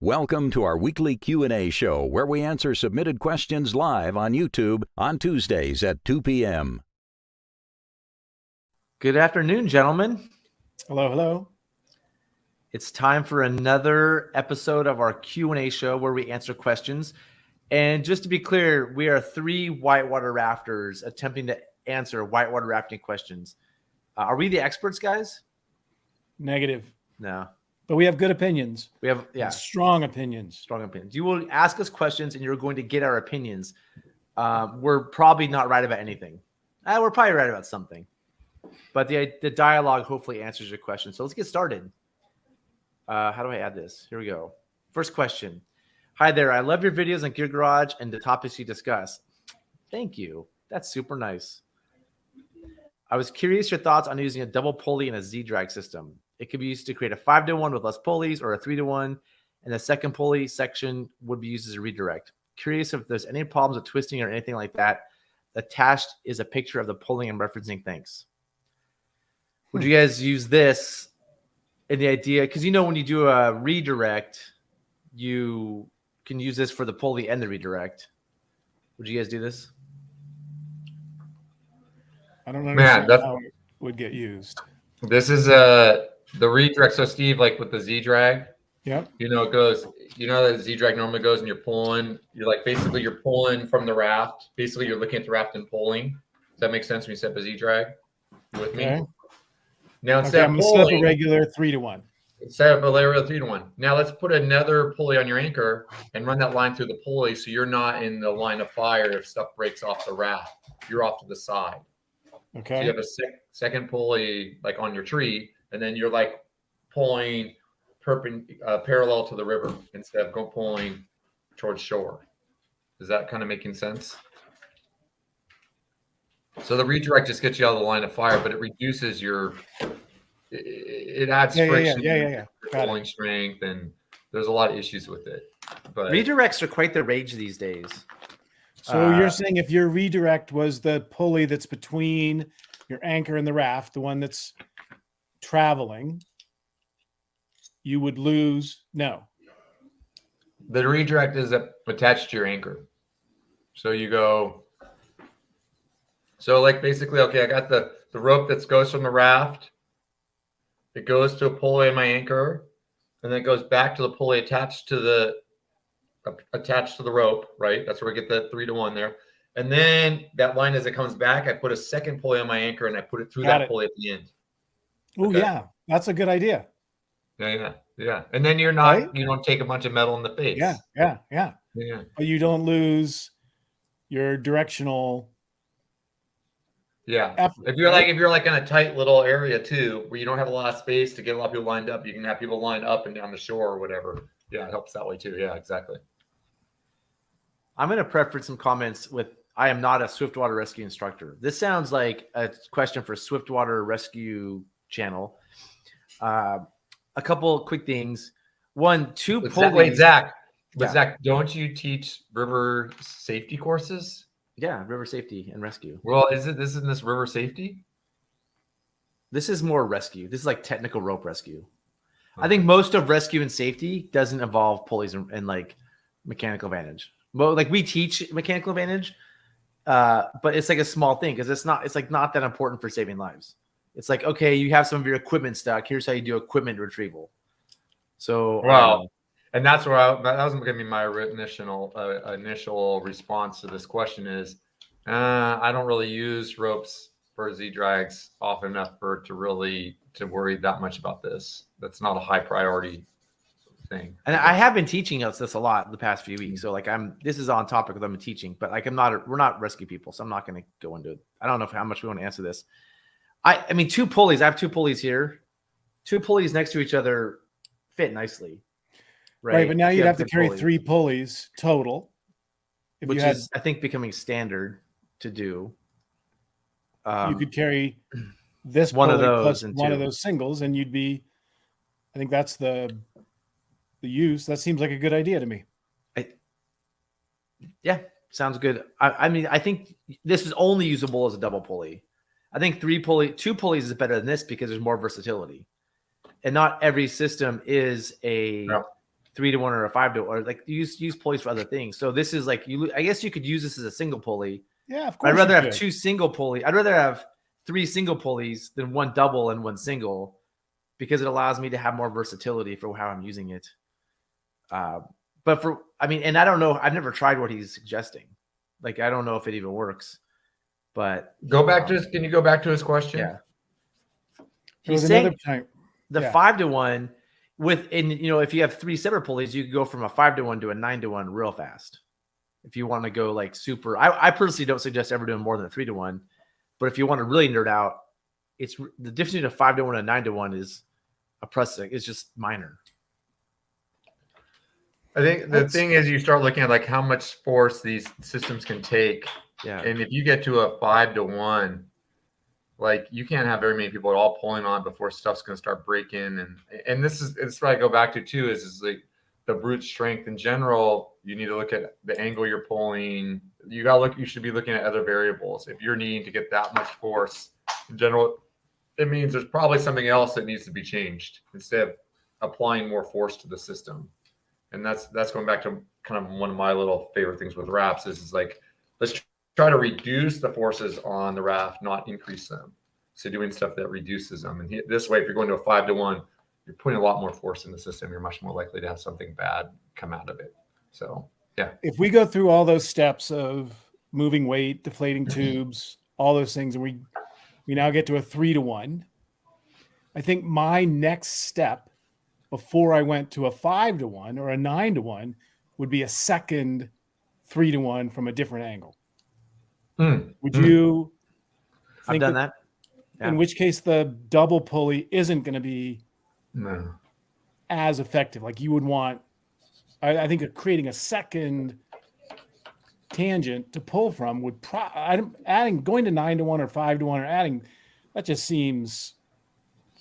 Welcome to our weekly Q&A show where we answer submitted questions live on YouTube on Tuesdays at 2 p.m. Good afternoon, gentlemen. Hello, hello. It's time for another episode of our Q&A show where we answer questions. And just to be clear, we are three whitewater rafters attempting to answer whitewater rafting questions. Are we the experts, guys? Negative. No. But we have good opinions. We have, yeah. Strong opinions. Strong opinions. You will ask us questions and you're going to get our opinions. We're probably not right about anything. We're probably right about something. But the dialogue hopefully answers your question. So let's get started. How do I add this? Here we go. First question. Hi there. I love your videos on Gear Garage and the topics you discuss. Thank you. That's super nice. I was curious your thoughts on using a double pulley in a Z-drag system. It could be used to create a 5-to-1 with less pulleys or a 3-to-1, and the second pulley section would be used as a redirect. Curious if there's any problems with twisting or anything like that. Attached is a picture of the pulling and referencing. Thanks. Would you guys use this in the idea? Because when you do a redirect, you can use this for the pulley and the redirect. Would you guys do this? I don't understand how it would get used. This is the redirect. So Steve, like with the Z-drag, yep. it goes, that Z-drag normally goes and you're pulling, you're pulling from the raft. Basically you're looking at the raft and pulling. Does that make sense when you set up a Z-drag? You with me? Okay. Now instead I'm of going to set up pulling, a regular 3-to-1. set up a layer of 3-to-1. Now let's put another pulley on your anchor and run that line through the pulley so you're not in the line of fire if stuff breaks off the raft. You're off to the side. Okay. So you have a second pulley like on your tree, and then you're like pulling parallel to the river instead of pulling towards shore. Is that kind of making sense? So the redirect just gets you out of the line of fire, but it reduces it adds friction, pulling strength, and there's a lot of issues with it. But Redirects are quite the rage these days. So you're saying if your redirect was the pulley that's between your anchor and the raft, the one that's traveling, you would lose? No. the redirect is attached to your anchor. So you go, so like basically, okay, I got the rope that goes from the raft. It goes to a pulley in my anchor, and then it goes back to the pulley attached to the rope, right? That's where we get the 3-to-1 there. And then that line, as it comes back, I put a second pulley on my anchor and I put it through that pulley at the end. Oh, okay. Yeah. That's a good idea. Yeah. And then you're not, right? You don't take a bunch of metal in the face. Yeah. But you don't lose your directional. Yeah. Effort, if you're like in a tight little area too, where you don't have a lot of space to get a lot of people lined up, you can have people lined up and down the shore or whatever. Yeah, it helps that way too. Yeah, exactly. I'm going to preface some comments with, I am not a Swiftwater rescue instructor. This sounds like a question for Swiftwater rescue channel. A couple of quick things. One, two pulleys. Wait, Zach. But yeah. Zach, don't you teach river safety courses? Yeah, river safety and rescue. Well, isn't this river safety? This is more rescue. This is like technical rope rescue. Okay. I think most of rescue and safety doesn't involve pulleys and like mechanical advantage. Well, like we teach mechanical advantage, but it's like a small thing because it's like not that important for saving lives. It's like, okay, you have some of your equipment stuck. Here's how you do equipment retrieval. So, wow. And that's where that was going to be my initial response to this question is, I don't really use ropes for Z-drags often enough to worry that much about this. That's not a high priority thing. And I have been teaching us this a lot the past few weeks. So like this is on topic with I'm teaching, but like we're not rescue people. So I'm not going to go into it. I don't know how much we want to answer this. I mean, two pulleys. I have two pulleys here. Two pulleys next to each other fit nicely. Right. But now you'd have to carry 3 pulleys total. Which is, I think, becoming standard to do. You could carry this one pulley of those plus and one two of those singles, and you'd be, I think that's the use. That seems like a good idea to me. Yeah, sounds good. I mean, I think this is only usable as a double pulley. I think 2 pulleys is better than this because there's more versatility. And not every system is a 3-to-1 or a 5-to-1, or like use pulleys for other things. So this is like I guess you could use this as a single pulley. Yeah, of course. I'd rather have 2 single pulley. I'd rather have 3 single pulleys than 1 double and 1 single, because it allows me to have more versatility for how I'm using it. But and I don't know. I've never tried what he's suggesting. Like, I don't know if it even works. But can you go back to his question? Yeah. He's saying the 5-to-1 if you have 3 separate pulleys, you could go from a 5-to-1 to a 9-to-1 real fast. If you want to go like super, I personally don't suggest ever doing more than a 3-to-1. But if you want to really nerd out, it's the difference between a 5-to-1 and a 9-to-1 is a precedent. It's just minor. I think the thing is, you start looking at like how much force these systems can take. Yeah. And if you get to a 5-to-1, like, you can't have very many people at all pulling on before stuff's going to start breaking. And it's what I go back to too, is like the brute strength in general. You need to look at the angle you're pulling. You should be looking at other variables. If you're needing to get that much force in general, it means there's probably something else that needs to be changed instead of applying more force to the system. And that's going back to kind of one of my little favorite things with rafts is like, let's try to reduce the forces on the raft, not increase them. So doing stuff that reduces them. And this way, if you're going to a 5-to-1, you're putting a lot more force in the system. You're much more likely to have something bad come out of it. So, yeah. If we go through all those steps of moving weight, deflating tubes, all those things, and we now get to a 3-to-1, I think my next step before I went to a 5-to-1 or a 9-to-1 would be a second 3-to-1 from a different angle. Would you I've done that? Yeah. In which case the double pulley isn't going to be as effective. Like, you would want, I think creating a second tangent to pull from would going to 9-to-1 or 5-to-1 or adding, that just seems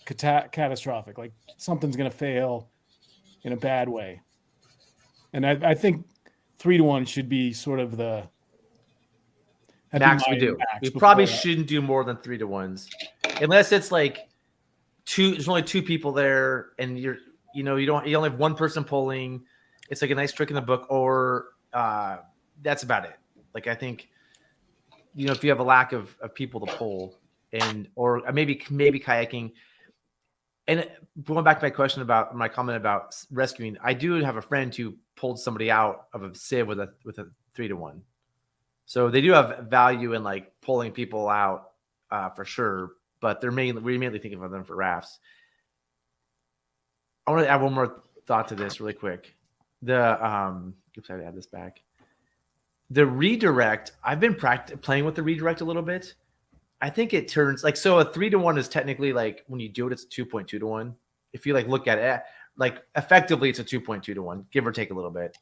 catastrophic. Like, something's going to fail in a bad way. And I think 3-to-1 should be sort of the max we do. We probably shouldn't do more than 3-to-1s, unless it's like there's only 2 people there, and you only have 1 person pulling. It's like a nice trick in the book, or that's about it. Like, I think, if you have a lack of people to pull, or maybe kayaking. And going back to my comment about rescuing, I do have a friend who pulled somebody out of a sieve with a 3-to-1. So they do have value in like pulling people out for sure, but we're mainly thinking of them for rafts. I want to add one more thought to this really quick. I had to add this back. The redirect, I've been playing with the redirect a little bit. I think it turns like, so a 3-to-1 is technically like, when you do it, it's a 2.2-to-1. If you like look at it, like effectively it's a 2.2-to-1, give or take a little bit.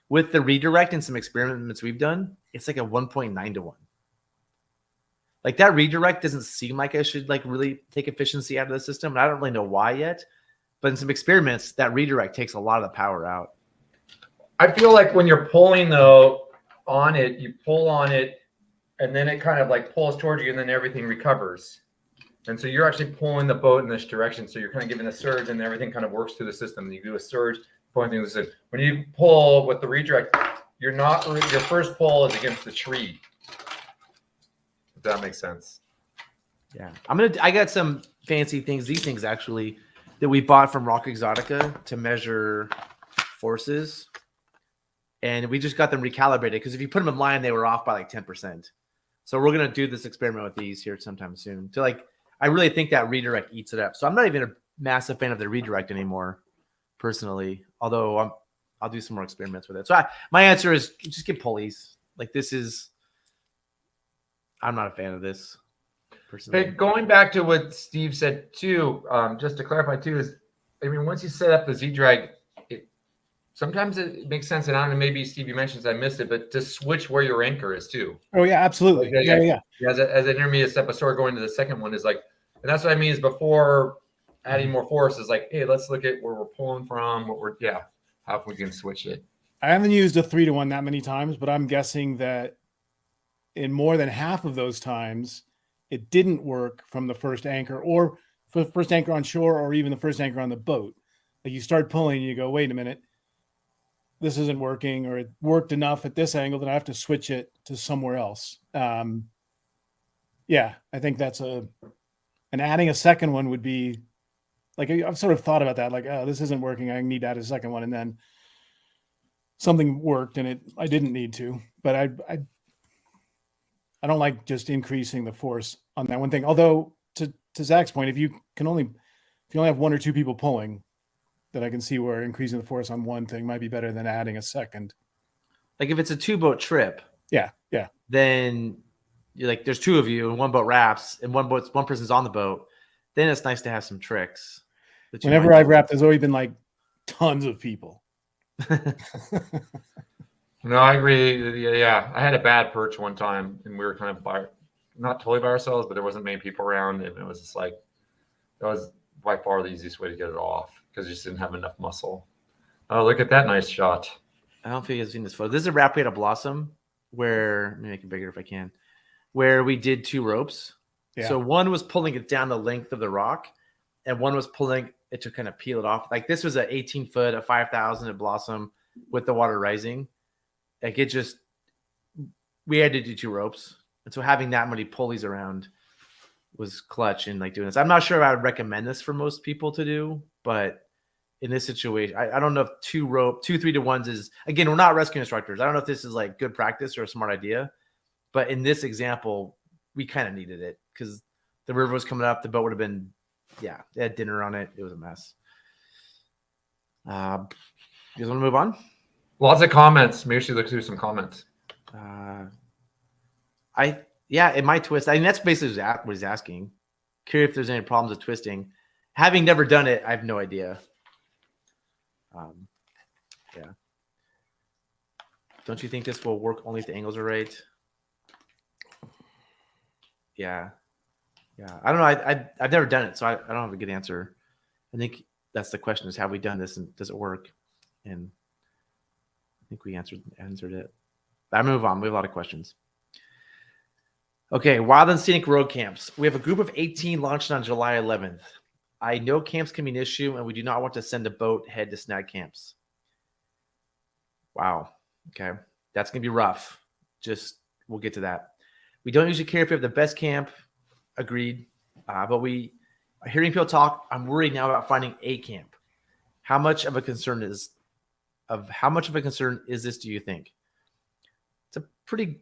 With the redirect and some experiments we've done, it's like a 1.9-to-1. Like, that redirect doesn't seem like I should like really take efficiency out of the system. And I don't really know why yet, but in some experiments, that redirect takes a lot of the power out. I feel like when you're pulling though on it, you pull on it, and then it kind of like pulls towards you, and then everything recovers. And so you're actually pulling the boat in this direction. So you're kind of giving a surge, and everything kind of works through the system. You do a surge, pulling through the system. When you pull with the redirect, your first pull is against the tree. If that makes sense. Yeah. I got some fancy things, these things actually, that we bought from Rock Exotica to measure forces. And we just got them recalibrated, because if you put them in line, they were off by like 10%. So we're going to do this experiment with these here sometime soon. I really think that redirect eats it up. So I'm not even a massive fan of the redirect anymore, personally, although I'll do some more experiments with it. So my answer is just get pulleys. Like, I'm not a fan of this, personally. Hey, going back to what Steve said too, just to clarify too, is, once you set up the Z-Drag, sometimes it makes sense, and I don't know, maybe Steve, you mentioned, I missed it, but to switch where your anchor is too. Oh yeah, absolutely. Yeah. As an intermediate step before going to the second one is like, and that's what I mean is before adding more force is like, hey, let's look at where we're pulling from, how we can switch it. I haven't used a 3-to-1 that many times, but I'm guessing that in more than half of those times, it didn't work from the first anchor, or for the first anchor on shore, or even the first anchor on the boat. Like, you start pulling and you go, wait a minute, this isn't working, or it worked enough at this angle that I have to switch it to somewhere else. Yeah, I think that's and adding a second one would be like, I've sort of thought about that. Like, oh, this isn't working, I need to add a second one. And then something worked and I didn't need to, but I don't like just increasing the force on that one thing. Although to Zach's point, if you only have one or two people pulling, then I can see where increasing the force on one thing might be better than adding a second. Like if it's a 2-boat trip, yeah, then you're like, there's 2 of you and one boat rafts and one person's on the boat. Then it's nice to have some tricks. Whenever I've raft, there's always been like tons of people. No, I agree. Yeah, I had a bad perch one time, and we were kind of not totally by ourselves, but there wasn't many people around, and it was just like, that was by far the easiest way to get it off because you just didn't have enough muscle. Oh, look at that nice shot. I don't think you've seen this photo. This is a raft we had a Blossom where, let me make it bigger if I can, where we did 2 ropes. Yeah. So one was pulling it down the length of the rock, and one was pulling it to kind of peel it off. Like this was an 18-foot, a 5,000 at Blossom with the water rising. Like it just, we had to do 2 ropes. And so having that many pulleys around was clutch in like doing this. I'm not sure if I would recommend this for most people to do, but in this situation, I don't know if 2 3-to-1s is, again, we're not rescue instructors. I don't know if this is like good practice or a smart idea, but in this example, we kind of needed it because the river was coming up. The boat would have been, yeah, they had dinner on it. It was a mess. You guys want to move on? Lots of comments. Maybe we should look through some comments. In my twist, I mean, that's basically what he's asking. Curious if there's any problems with twisting. Having never done it, I have no idea. Yeah. Don't you think this will work only if the angles are right? Yeah. I don't know. I've never done it, so I don't have a good answer. I think that's the question: is have we done this and does it work? And I think we answered it. I move on. We have a lot of questions. Okay, Wild and Scenic Road Camps. We have a group of 18 launched on July 11th. I know camps can be an issue, and we do not want to send a boat head to snag camps. Wow. Okay, that's going to be rough. We'll get to that. We don't usually care if we have the best camp. Agreed. But hearing people talk, I'm worried now about finding a camp. How much of a concern is this, do you think? It's a pretty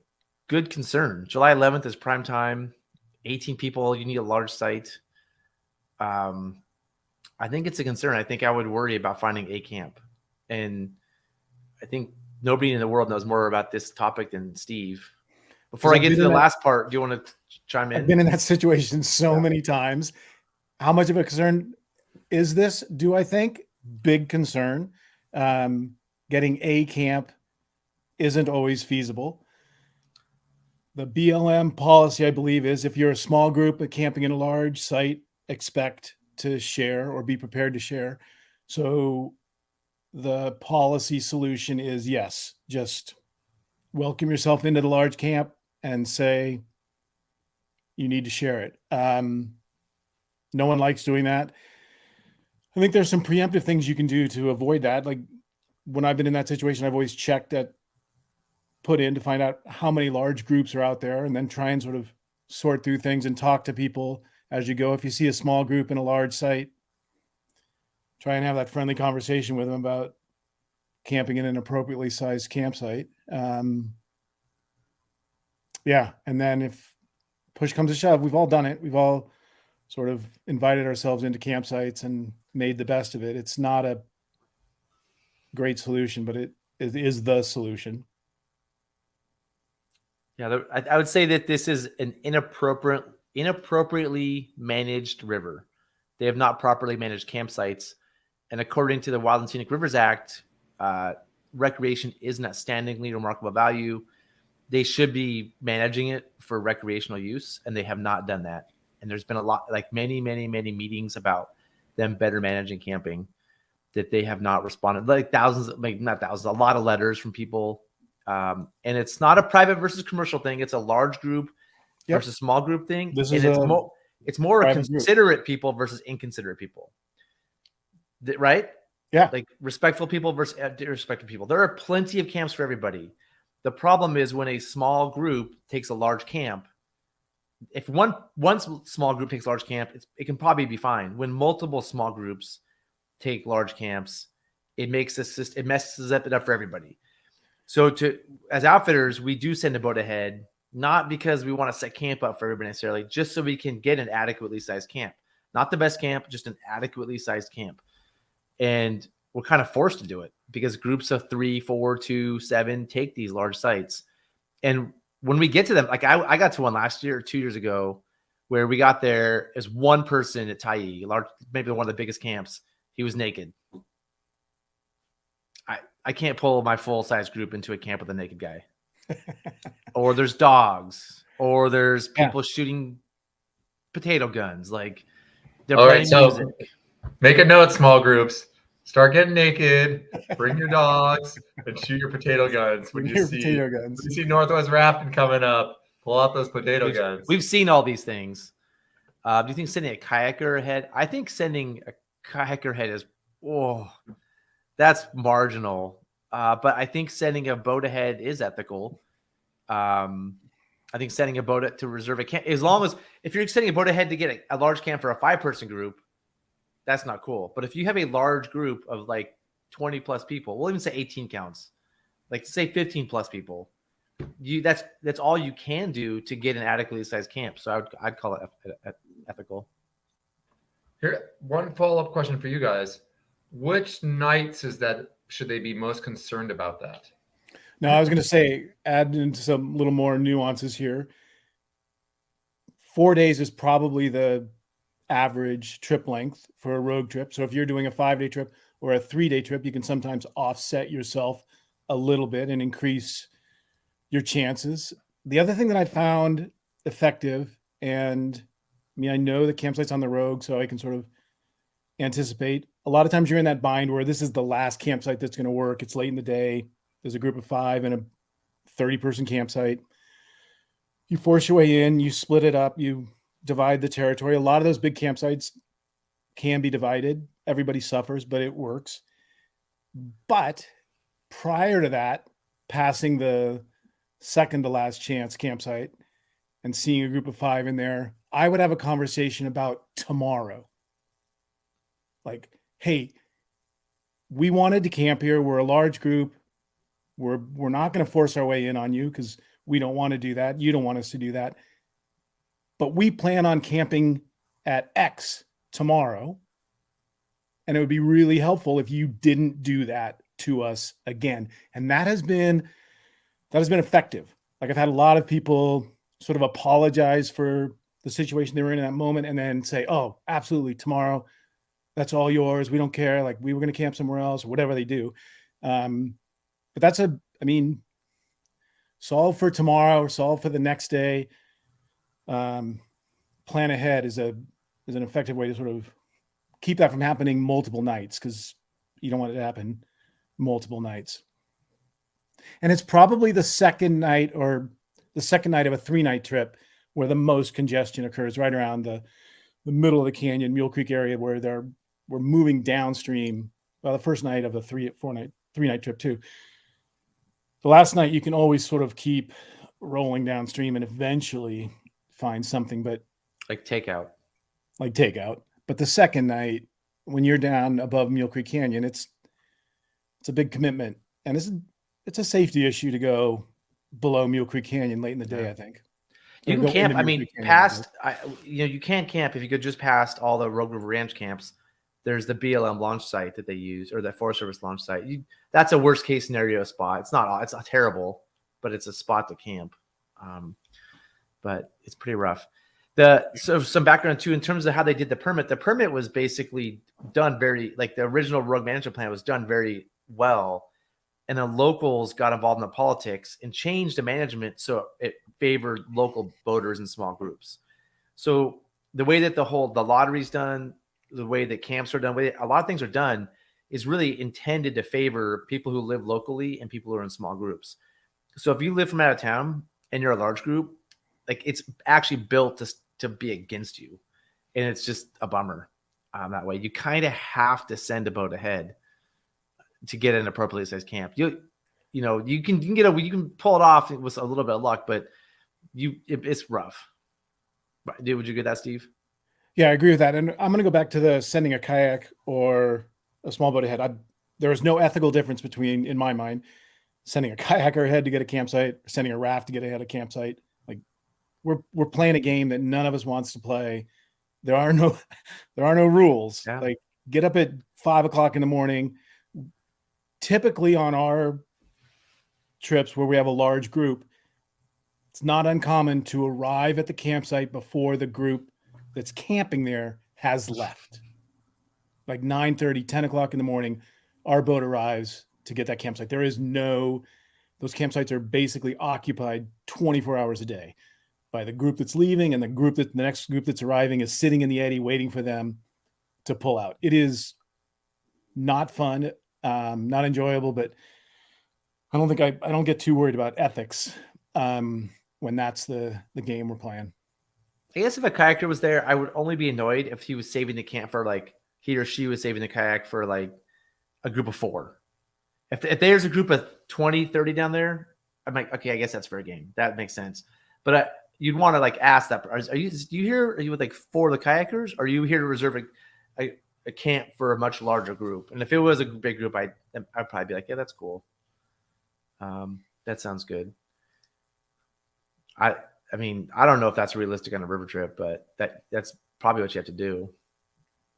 good concern. July 11th is prime time. 18 people. You need a large site. I think it's a concern. I think I would worry about finding a camp. And I think nobody in the world knows more about this topic than Steve. Before I get to the last part, do you want to chime in? I've been in that situation so many times. How much of a concern is this? Do I think? Big concern. Getting a camp isn't always feasible. The BLM policy, I believe, is if you're a small group but camping in a large site, expect to share or be prepared to share. So the policy solution is yes, just welcome yourself into the large camp and say you need to share it. No one likes doing that. I think there's some preemptive things you can do to avoid that. Like when I've been in that situation, I've always put in to find out how many large groups are out there and then try and sort of sort through things and talk to people as you go. If you see a small group in a large site, try and have that friendly conversation with them about camping in an appropriately sized campsite. Yeah. And then if push comes to shove, we've all done it. We've all sort of invited ourselves into campsites and made the best of it. It's not a great solution, but it is the solution. Yeah, I would say that this is an inappropriately managed river. They have not properly managed campsites. And according to the Wild and Scenic Rivers Act, recreation is an outstandingly remarkable value. They should be managing it for recreational use, and they have not done that. And there's been a lot, like many meetings about them better managing camping that they have not responded. Like not thousands, a lot of letters from people. And it's not a private versus commercial thing. It's a large group versus small group thing. It's more considerate people versus inconsiderate people. Right? Yeah. Like respectful people versus irrespectful people. There are plenty of camps for everybody. The problem is when a small group takes a large camp. If one small group takes a large camp, it can probably be fine. When multiple small groups take large camps, it messes it up for everybody. So as outfitters, we do send a boat ahead, not because we want to set camp up for everybody necessarily, just so we can get an adequately sized camp. Not the best camp, just an adequately sized camp. And we're kind of forced to do it because groups of 3, 4, 2, 7 take these large sites. And when we get to them, like I got to one last year or 2 years ago where we got there as one person at Tyee, maybe one of the biggest camps. He was naked. I can't pull my full size group into a camp with a naked guy. Or there's dogs, or there's people shooting potato guns. Like they're playing music. Make a note, small groups. Start getting naked, bring your dogs, and shoot your potato guns. When you see Northwest Rafting coming up, pull out those potato guns. We've seen all these things. Do you think sending a kayaker ahead? I think sending a kayaker ahead is, that's marginal. But I think sending a boat ahead is ethical. I think sending a boat to reserve a camp, as long as if you're sending a boat ahead to get a large camp for a 5-person group, that's not cool. But if you have a large group of like 20 plus people, we'll even say 18 counts, like say 15 plus people, that's all you can do to get an adequately sized camp. So I'd call it ethical. Here, one follow-up question for you guys. Which nights should they be most concerned about that? No, I was going to say, add into some little more nuances here. 4 days is probably the average trip length for a rogue trip. So if you're doing a 5-day trip or a 3-day trip, you can sometimes offset yourself a little bit and increase your chances. The other thing that I found effective, and I know the campsite's on the rogue, so I can sort of anticipate. A lot of times you're in that bind where this is the last campsite that's going to work. It's late in the day. There's a group of 5 and a 30-person campsite. You force your way in, you split it up, you divide the territory. A lot of those big campsites can be divided. Everybody suffers, but it works. But prior to that, passing the second to last chance campsite and seeing a group of 5 in there, I would have a conversation about tomorrow. Like, hey, we wanted to camp here. We're a large group. We're not going to force our way in on you because we don't want to do that. You don't want us to do that. But we plan on camping at X tomorrow. And it would be really helpful if you didn't do that to us again. And that has been effective. Like I've had a lot of people sort of apologize for the situation they were in that moment and then say, oh, absolutely, tomorrow, that's all yours. We don't care. Like we were going to camp somewhere else or whatever they do. But solve for tomorrow or solve for the next day. Plan ahead is an effective way to sort of keep that from happening multiple nights because you don't want it to happen multiple nights. And it's probably the second night of a 3-night trip where the most congestion occurs, right around the middle of the canyon, Mule Creek area, where we're moving downstream. Well, the first night of a 3-night trip too. The last night you can always sort of keep rolling downstream and eventually find something, but like takeout. But the second night, when you're down above Mule Creek Canyon, it's a big commitment, and it's a safety issue to go below Mule Creek Canyon late in the day. I think you can camp. I mean, you can't camp if you go just past all the Rogue River Ranch camps. There's the BLM launch site that they use, or the Forest Service launch site. That's a worst case scenario spot. It's not terrible, but it's a spot to camp. But it's pretty rough. So some background too, in terms of how they did the permit. The permit was basically done the original rogue management plan was done very well. And the locals got involved in the politics and changed the management so it favored local boaters in small groups. So the way that the lottery's done, the way that camps are done, a lot of things are done is really intended to favor people who live locally and people who are in small groups. So if you live from out of town and you're a large group, like it's actually built to be against you. And it's just a bummer that way. You kind of have to send a boat ahead. to get an appropriately sized camp. You can pull it off with a little bit of luck, but it's rough. Would you get that, Steve? Yeah, I agree with that. And I'm going to go back to the sending a kayak or a small boat ahead. There is no ethical difference between, in my mind, sending a kayaker ahead to get a campsite, or sending a raft to get ahead a campsite. Like we're playing a game that none of us wants to play. There are no rules. Yeah. Like get up at 5 o'clock in the morning. Typically on our trips where we have a large group, it's not uncommon to arrive at the campsite before the group that's camping there has left. Like 9:30, 10 o'clock in the morning, our boat arrives to get that campsite. Those campsites are basically occupied 24 hours a day by the group that's leaving, and the next group that's arriving is sitting in the eddy waiting for them to pull out. It is not fun, not enjoyable, but I don't get too worried about ethics when that's the game we're playing. I guess if a kayaker was there, I would only be annoyed if he was saving the camp for like he or she was saving the kayak for like a group of 4. If there's a group of 20, 30 down there, I'm like, okay, I guess that's fair game. That makes sense. But you'd want to like ask that. Are you with like 4 of the kayakers? Or are you here to reserve a camp for a much larger group? And if it was a big group, I'd probably be like, yeah, that's cool. That sounds good. I mean, I don't know if that's realistic on a river trip, but that's probably what you have to do.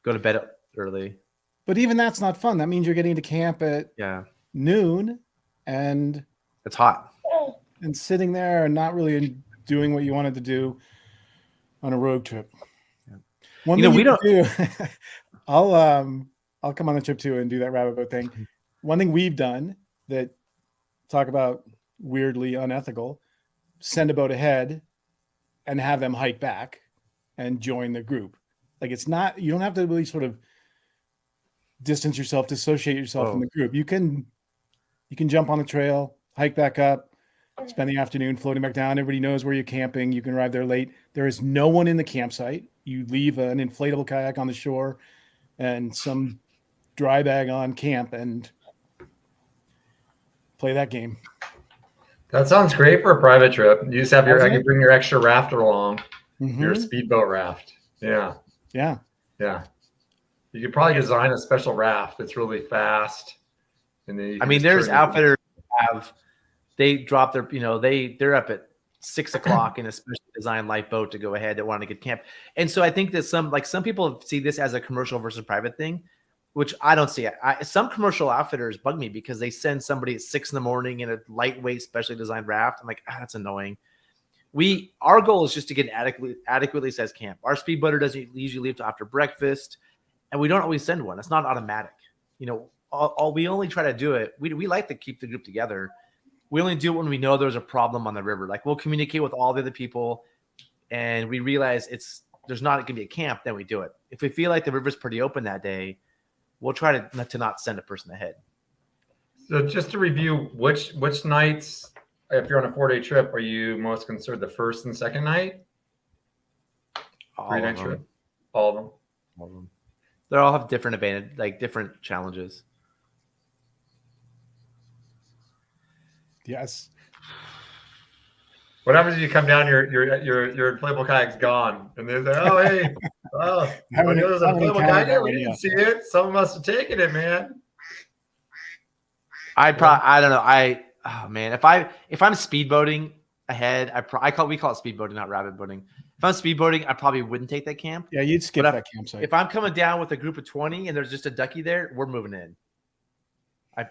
Go to bed early. But even that's not fun. That means you're getting to camp at noon and it's hot and sitting there and not really doing what you wanted to do on a road trip. Yeah. One thing we don't do. I'll come on the trip too and do that rabbit boat thing. One thing we've done that talk about weirdly unethical, send a boat ahead and have them hike back and join the group. Like you don't have to really sort of distance yourself, dissociate yourself from the group. You can jump on the trail, hike back up, spend the afternoon floating back down. Everybody knows where you're camping. You can arrive there late. There is no one in the campsite. You leave an inflatable kayak on the shore and some dry bag on camp and play that game. That sounds great for a private trip. You just have you bring your extra rafter along, your speedboat raft. Yeah. Yeah. Yeah. You could probably design a special raft that's really fast. And then there's outfitters they drop their, they're up at 6 o'clock in a specially designed light boat to go ahead that want to get camp. And so I think that some people see this as a commercial versus private thing, which I don't see. Some commercial outfitters bug me because they send somebody at 6 in the morning in a lightweight, specially designed raft. I'm like, that's annoying. Our goal is just to get an adequately sized camp. Our speedboater doesn't usually leave till after breakfast, and we don't always send one. It's not automatic. We only try to do it. We like to keep the group together. We only do it when we know there's a problem on the river. Like we'll communicate with all the other people, and we realize there's not going to be a camp. Then we do it. If we feel like the river's pretty open that day, we'll try to not send a person ahead. So just to review, which nights, if you're on a 4-day trip, are you most concerned? The first and second night? All of them. All of them. All of them. They all have different advantage, like different challenges. Yes. What happens if you come down, your inflatable kayak's gone, and they're like, oh hey, there's an inflatable kayak. We didn't see it. Someone must have taken it, man. I don't know. If I'm speedboating ahead, we call it speedboating, not rabbit boating. If I'm speedboating, I probably wouldn't take that camp. Yeah, you'd skip that campsite. If I'm coming down with a group of 20 and there's just a ducky there, we're moving in.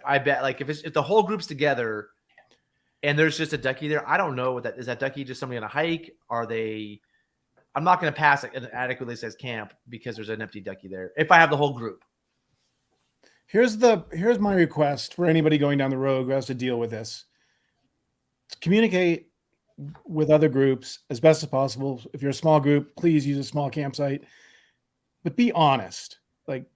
I bet like if the whole group's together and there's just a ducky there, I don't know what that is. That ducky just somebody on a hike? I'm not going to pass an adequately sized camp because there's an empty ducky there. If I have the whole group. Here's my request for anybody going down the road who has to deal with this. Communicate with other groups as best as possible. If you're a small group, please use a small campsite, but be honest. Like,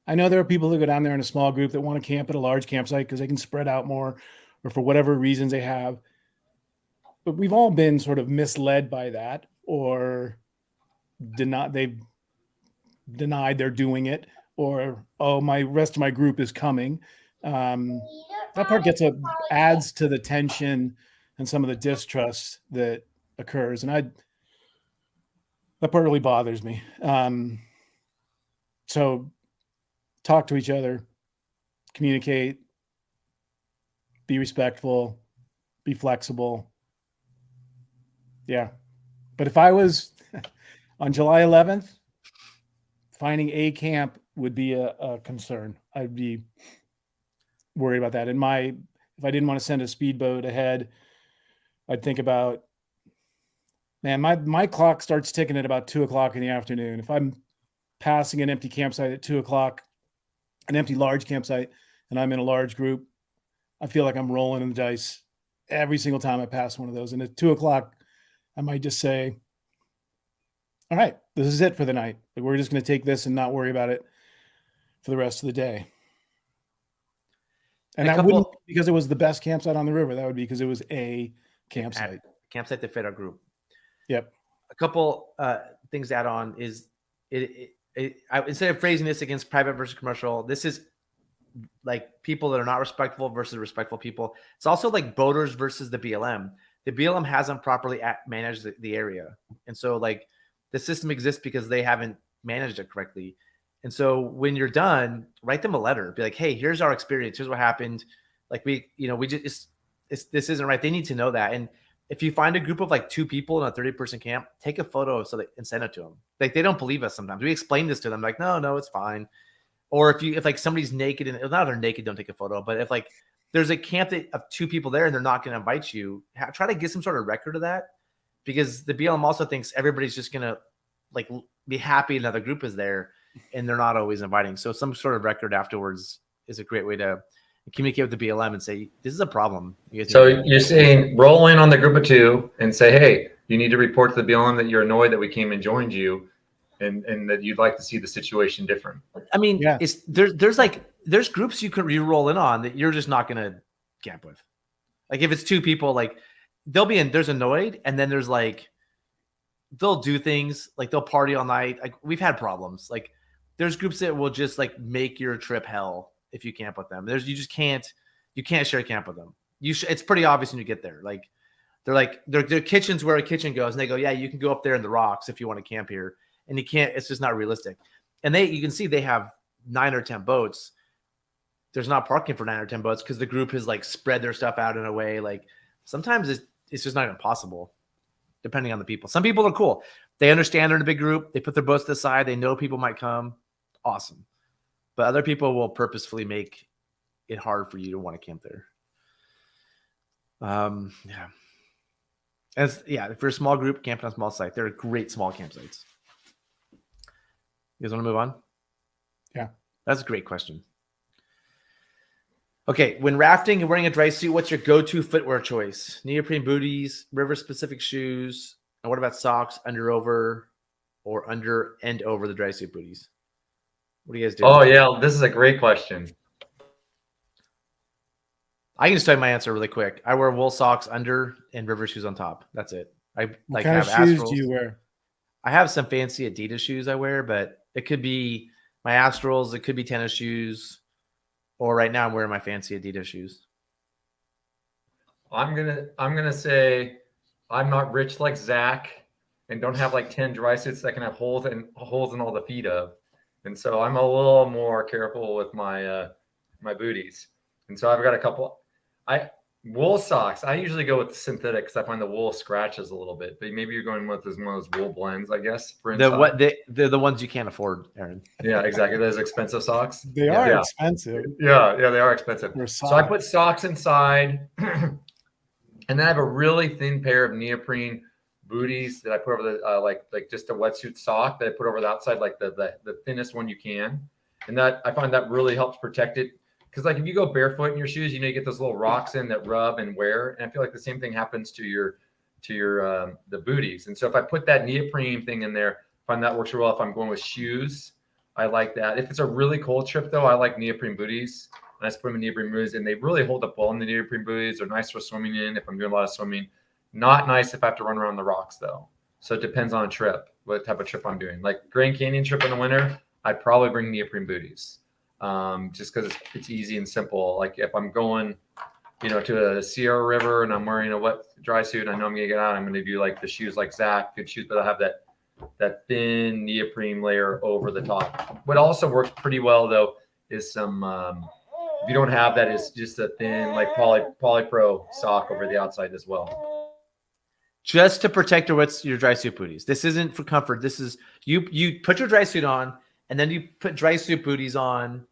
I know there are people who go down there in a small group that want to camp at a large campsite because they can spread out more or for whatever reasons they have. But we've all been sort of misled by that, or they've denied they're doing it, or, oh, my rest of my group is coming. That part adds to the tension and some of the distrust that occurs. And that part really bothers me. So talk to each other, communicate, be respectful, be flexible. Yeah. But if I was on July 11th, finding a camp would be a concern. I'd be worried about that. And if I didn't want to send a speedboat ahead, I'd think about, man, my clock starts ticking at about 2:00 in the afternoon. If I'm passing an empty campsite at 2:00, an empty large campsite, and I'm in a large group, I feel like I'm rolling in the dice every single time I pass one of those. And at 2:00, I might just say, all right, this is it for the night. Like, we're just going to take this and not worry about it for the rest of the day. And that wouldn't be because it was the best campsite on the river. That would be because it was a campsite. Campsite that fit our group. Yep. A couple things to add on is instead of phrasing this against private versus commercial, this is like people that are not respectful versus respectful people. It's also like boaters versus the BLM. The BLM hasn't properly managed the area. And so like the system exists because they haven't managed it correctly. And so when you're done, write them a letter. Be like, hey, here's our experience. Here's what happened. Like this isn't right. They need to know that. And if you find a group of like 2 people in a 30-person camp, take a photo and send it to them. Like they don't believe us sometimes. We explain this to them like, no, it's fine. Or if like somebody's naked and not they're naked, don't take a photo. But if like there's a camp of 2 people there and they're not going to invite you, try to get some sort of record of that, because the BLM also thinks everybody's just going to like be happy another group is there, and they're not always inviting. So some sort of record afterwards is a great way to communicate with the BLM and say, this is a problem. So you're saying roll in on the group of 2 and say, hey, you need to report to the BLM that you're annoyed that we came and joined you, and that you'd like to see the situation different. I mean, yeah. There's groups you can re-roll in on that you're just not going to camp with. Like if it's 2 people, like there's annoyed, and then there's like, they'll do things like they'll party all night. Like we've had problems. Like there's groups that will just like make your trip hell if you camp with them. You can't share camp with them. It's pretty obvious when you get there. Like their kitchen's where a kitchen goes, and they go, yeah, you can go up there in the rocks if you want to camp here. And you can't, it's just not realistic. And you can see they have 9 or 10 boats. There's not parking for 9 or 10 boats because the group has like spread their stuff out in a way. Like sometimes it's just not even possible, depending on the people. Some people are cool. They understand they're in a big group. They put their boats to the side. They know people might come. Awesome. But other people will purposefully make it hard for you to want to camp there. Yeah. If you're a small group, camping on a small site, they're great small campsites. You guys want to move on? Yeah. That's a great question. Okay. When rafting and wearing a dry suit, what's your go-to footwear choice? Neoprene booties, river-specific shoes, and what about socks under and over the dry suit booties? What do you guys do? Oh, yeah. This is a great question. I can just tell you my answer really quick. I wear wool socks under and river shoes on top. That's it. What kind of shoes do you wear? I have some fancy Adidas shoes I wear, but it could be my Astrals. It could be tennis shoes. Or right now I'm wearing my fancy Adidas shoes. I'm gonna say I'm not rich like Zach and don't have like 10 dry suits that can have holes in all the feet of. And so I'm a little more careful with my my booties. And so I've got a couple. Wool socks. I usually go with synthetic because I find the wool scratches a little bit. But maybe you're going with one of those wool blends, I guess. For they're the ones you can't afford, Aaron. Yeah, exactly. Those expensive socks. They are expensive. Yeah, they are expensive. So I put socks inside, and then I have a really thin pair of neoprene booties that I put over the like just a wetsuit sock that I put over the outside, like the thinnest one you can. And that I find that really helps protect it. Because like if you go barefoot in your shoes, you get those little rocks in that rub and wear, and I feel like the same thing happens to your the booties. And so if I put that neoprene thing in there, I find that works real well. If I'm going with shoes, I like that. If it's a really cold trip though, I like neoprene booties. And I just put them in neoprene booties, and they really hold up well in the neoprene booties. They're nice for swimming in if I'm doing a lot of swimming. Not nice if I have to run around the rocks though. So it depends on a trip, what type of trip I'm doing. Like Grand Canyon trip in the winter, I'd probably bring neoprene booties, just because it's easy and simple. Like if I'm going, to a Sierra River and I'm wearing a wet dry suit, and I know I'm gonna get out, I'm gonna do like the shoes like Zach, good shoes, but I'll have that thin neoprene layer over the top. What also works pretty well though is some, if you don't have that, is just a thin like polypro sock over the outside as well. Just to protect your dry suit booties. This isn't for comfort. This is you put your dry suit on, and then you put dry suit booties on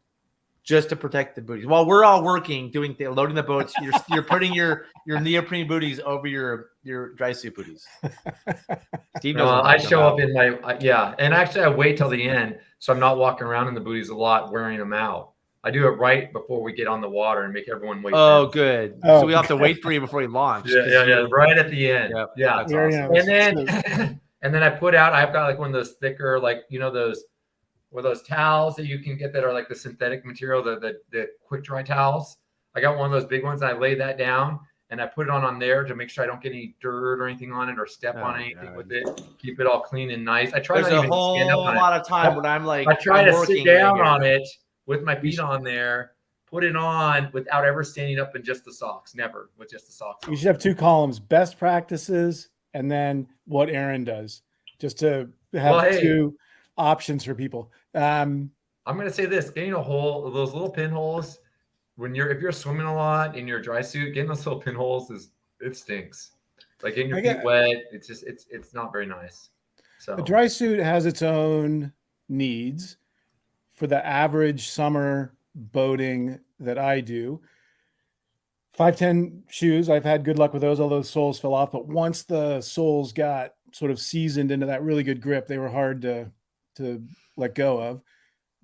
just to protect the booties. While we're all working, loading the boats, you're putting your neoprene booties over your dry suit booties. Steve knows I show up in my and actually I wait till the end, so I'm not walking around in the booties a lot wearing them out. I do it right before we get on the water and make everyone wait. Oh, good. So we have to wait for you before you launch. Yeah, right at the end. Yep, yeah, that's awesome. And then and then I've got like one of those thicker, like those towels that you can get that are like the synthetic material, the quick dry towels. I got one of those big ones, and I lay that down and I put it on there to make sure I don't get any dirt or anything on it or step on anything with it. Keep it all clean and nice. I try There's not a even to stand up whole on lot it. of time when I'm like, I try to sit down right on it with my feet on there, put it on without ever standing up in just the socks. Never with just the socks on. You should have 2 columns: best practices and then what Aaron does, just to have 2 options for people. I'm going to say this: getting those little pinholes if you're swimming a lot in your dry suit, getting those little pinholes it stinks. Like getting your feet wet, it's not very nice. So a dry suit has its own needs. For the average summer boating that I do, 510 shoes, I've had good luck with those, although the soles fell off. But once the soles got sort of seasoned into that really good grip, they were hard to let go of.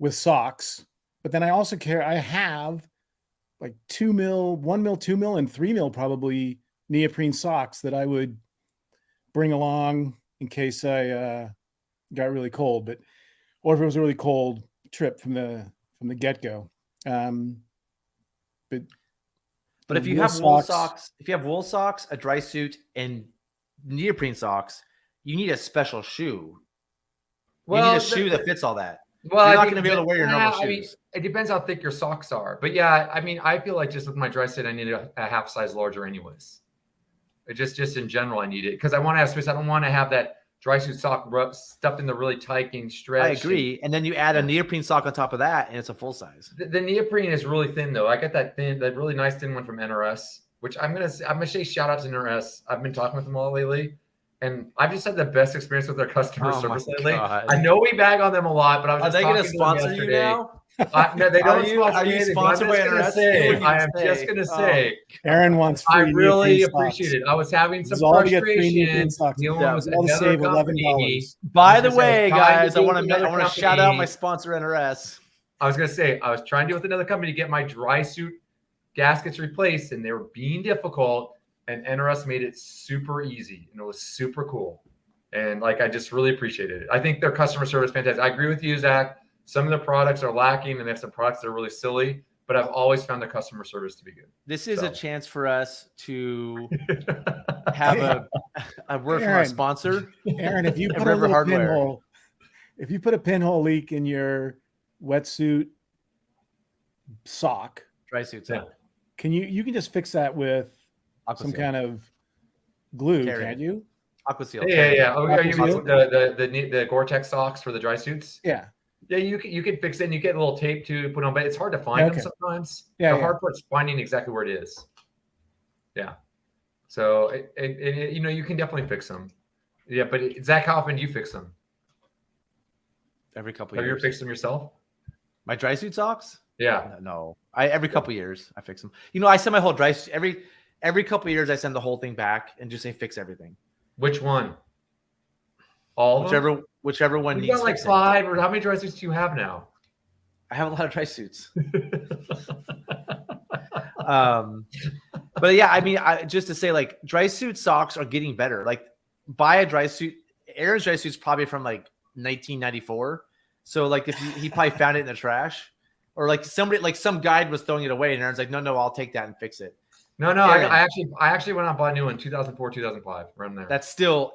With socks. But then I also I have like 2 mil, 1 mil, 2 mil, and 3 mil probably neoprene socks that I would bring along in case I got really cold, or if it was a really cold trip from the get-go. But if you have wool socks, a dry suit, and neoprene socks, you need a special shoe. You need a shoe that fits all that. Well, you're not going to be able to wear your normal shoes. I mean, it depends how thick your socks are. But yeah, I mean, I feel like just with my dry suit, I need a half size larger anyways. Just in general, I need it because I want to have space. I don't want to have that dry suit sock stuffed in the really tight and stretch. I agree. And then you add a neoprene sock on top of that, and it's a full size. The neoprene is really thin though. I got that really nice thin one from NRS, which I'm gonna say shout out to NRS. I've been talking with them all lately. And I've just had the best experience with their customer service lately. I know we bag on them a lot, but I was just talking to them yesterday. Are they going to sponsor you now? No, they don't sponsor Are you anything, sponsored by NRS? I am just going to say, Aaron wants free. I really appreciate it. I was having some frustration dealing with another company. By the way, guys, I want to shout out my sponsor, NRS. I was going to say, I was trying to deal with another company to get my dry suit gaskets replaced, and they were being difficult. And NRS made it super easy, and it was super cool. And like, I just really appreciated it. I think their customer service is fantastic. I agree with you, Zach. Some of the products are lacking, and they have some products that are really silly, but I've always found the customer service to be good. This is a chance for us to have a word from our sponsor. Aaron, if you put a little pinhole, if you put a pinhole leak in your wetsuit sock, dry suit sock, can you can just fix that with some kind of glue, can't you? Aquaseal. Yeah. Oh, are you using the Gore-Tex socks for the dry suits? Yeah. Yeah, you can fix it. And you get a little tape to put on, but it's hard to find them sometimes. Yeah, the hard part's finding exactly where it is. Yeah. So you can definitely fix them. Yeah, but Zach, how often do you fix them? Every couple of years. Have you ever fixed them yourself? My dry suit socks? Yeah. No. Every couple of years I fix them. I send my whole dry suit every couple of years I send the whole thing back and just say fix everything. Which one? All whichever one needs. You got like fixing. 5, or how many dry suits do you have now? I have a lot of dry suits. But yeah, I mean, just to say, like, dry suit socks are getting better. Like, buy a dry suit. Aaron's dry suit's probably from like 1994. So like, if he probably found it in the trash, or like some guide was throwing it away, and Aaron's like, no, I'll take that and fix it. No, Aaron, I actually went out and bought a new one, 2004, 2005, around there. That's still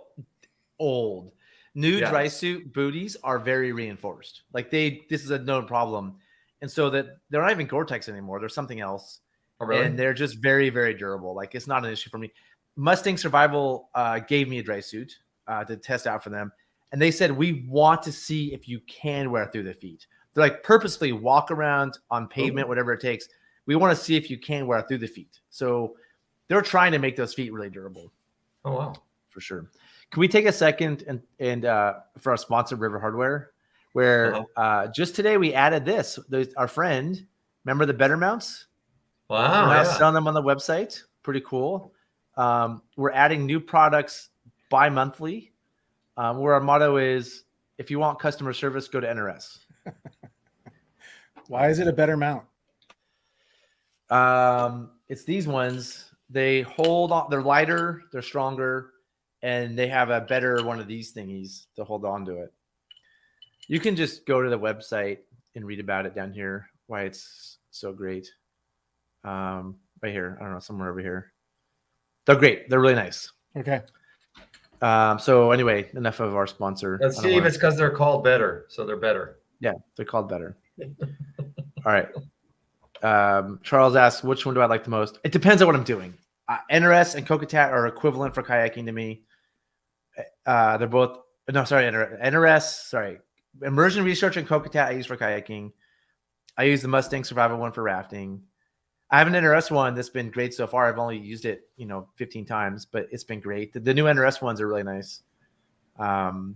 old. New Yes. dry suit booties are very reinforced. Like this is a known problem. And so that they're not even Gore-Tex anymore. They're something else. Oh, really? And they're just very, very durable. Like it's not an issue for me. Mustang Survival gave me a dry suit to test out for them. And they said, we want to see if you can wear it through the feet. They're like purposely walk around on pavement, whatever it takes. We want to see if you can wear it through the feet. So they're trying to make those feet really durable. Oh, wow. For sure. Can we take a second and for our sponsor, River Hardware, where just today we added this. Our friend, remember the Better Mounts? Wow. We're now selling them on the website. Pretty cool. We're adding new products bi-monthly, where our motto is, if you want customer service, go to NRS. Why is it a better mount? It's these ones. They hold on. They're lighter. They're stronger. And they have a better one of these thingies to hold on to it. You can just go to the website and read about it down here, why it's so great. Right here. I don't know, somewhere over here. They're great. They're really nice. Okay. So anyway, enough of our sponsor. Let's see if it's because they're called Better. So they're better. Yeah, they're called Better. All right. Charles asks, which one do I like the most? It depends on what I'm doing. NRS and Kokatat are equivalent for kayaking to me. They're both NRS. Immersion Research and Kokatat I use for kayaking. I use the Mustang Survival one for rafting. I have an NRS one that's been great so far. I've only used it, 15 times, but it's been great. The new NRS ones are really nice. The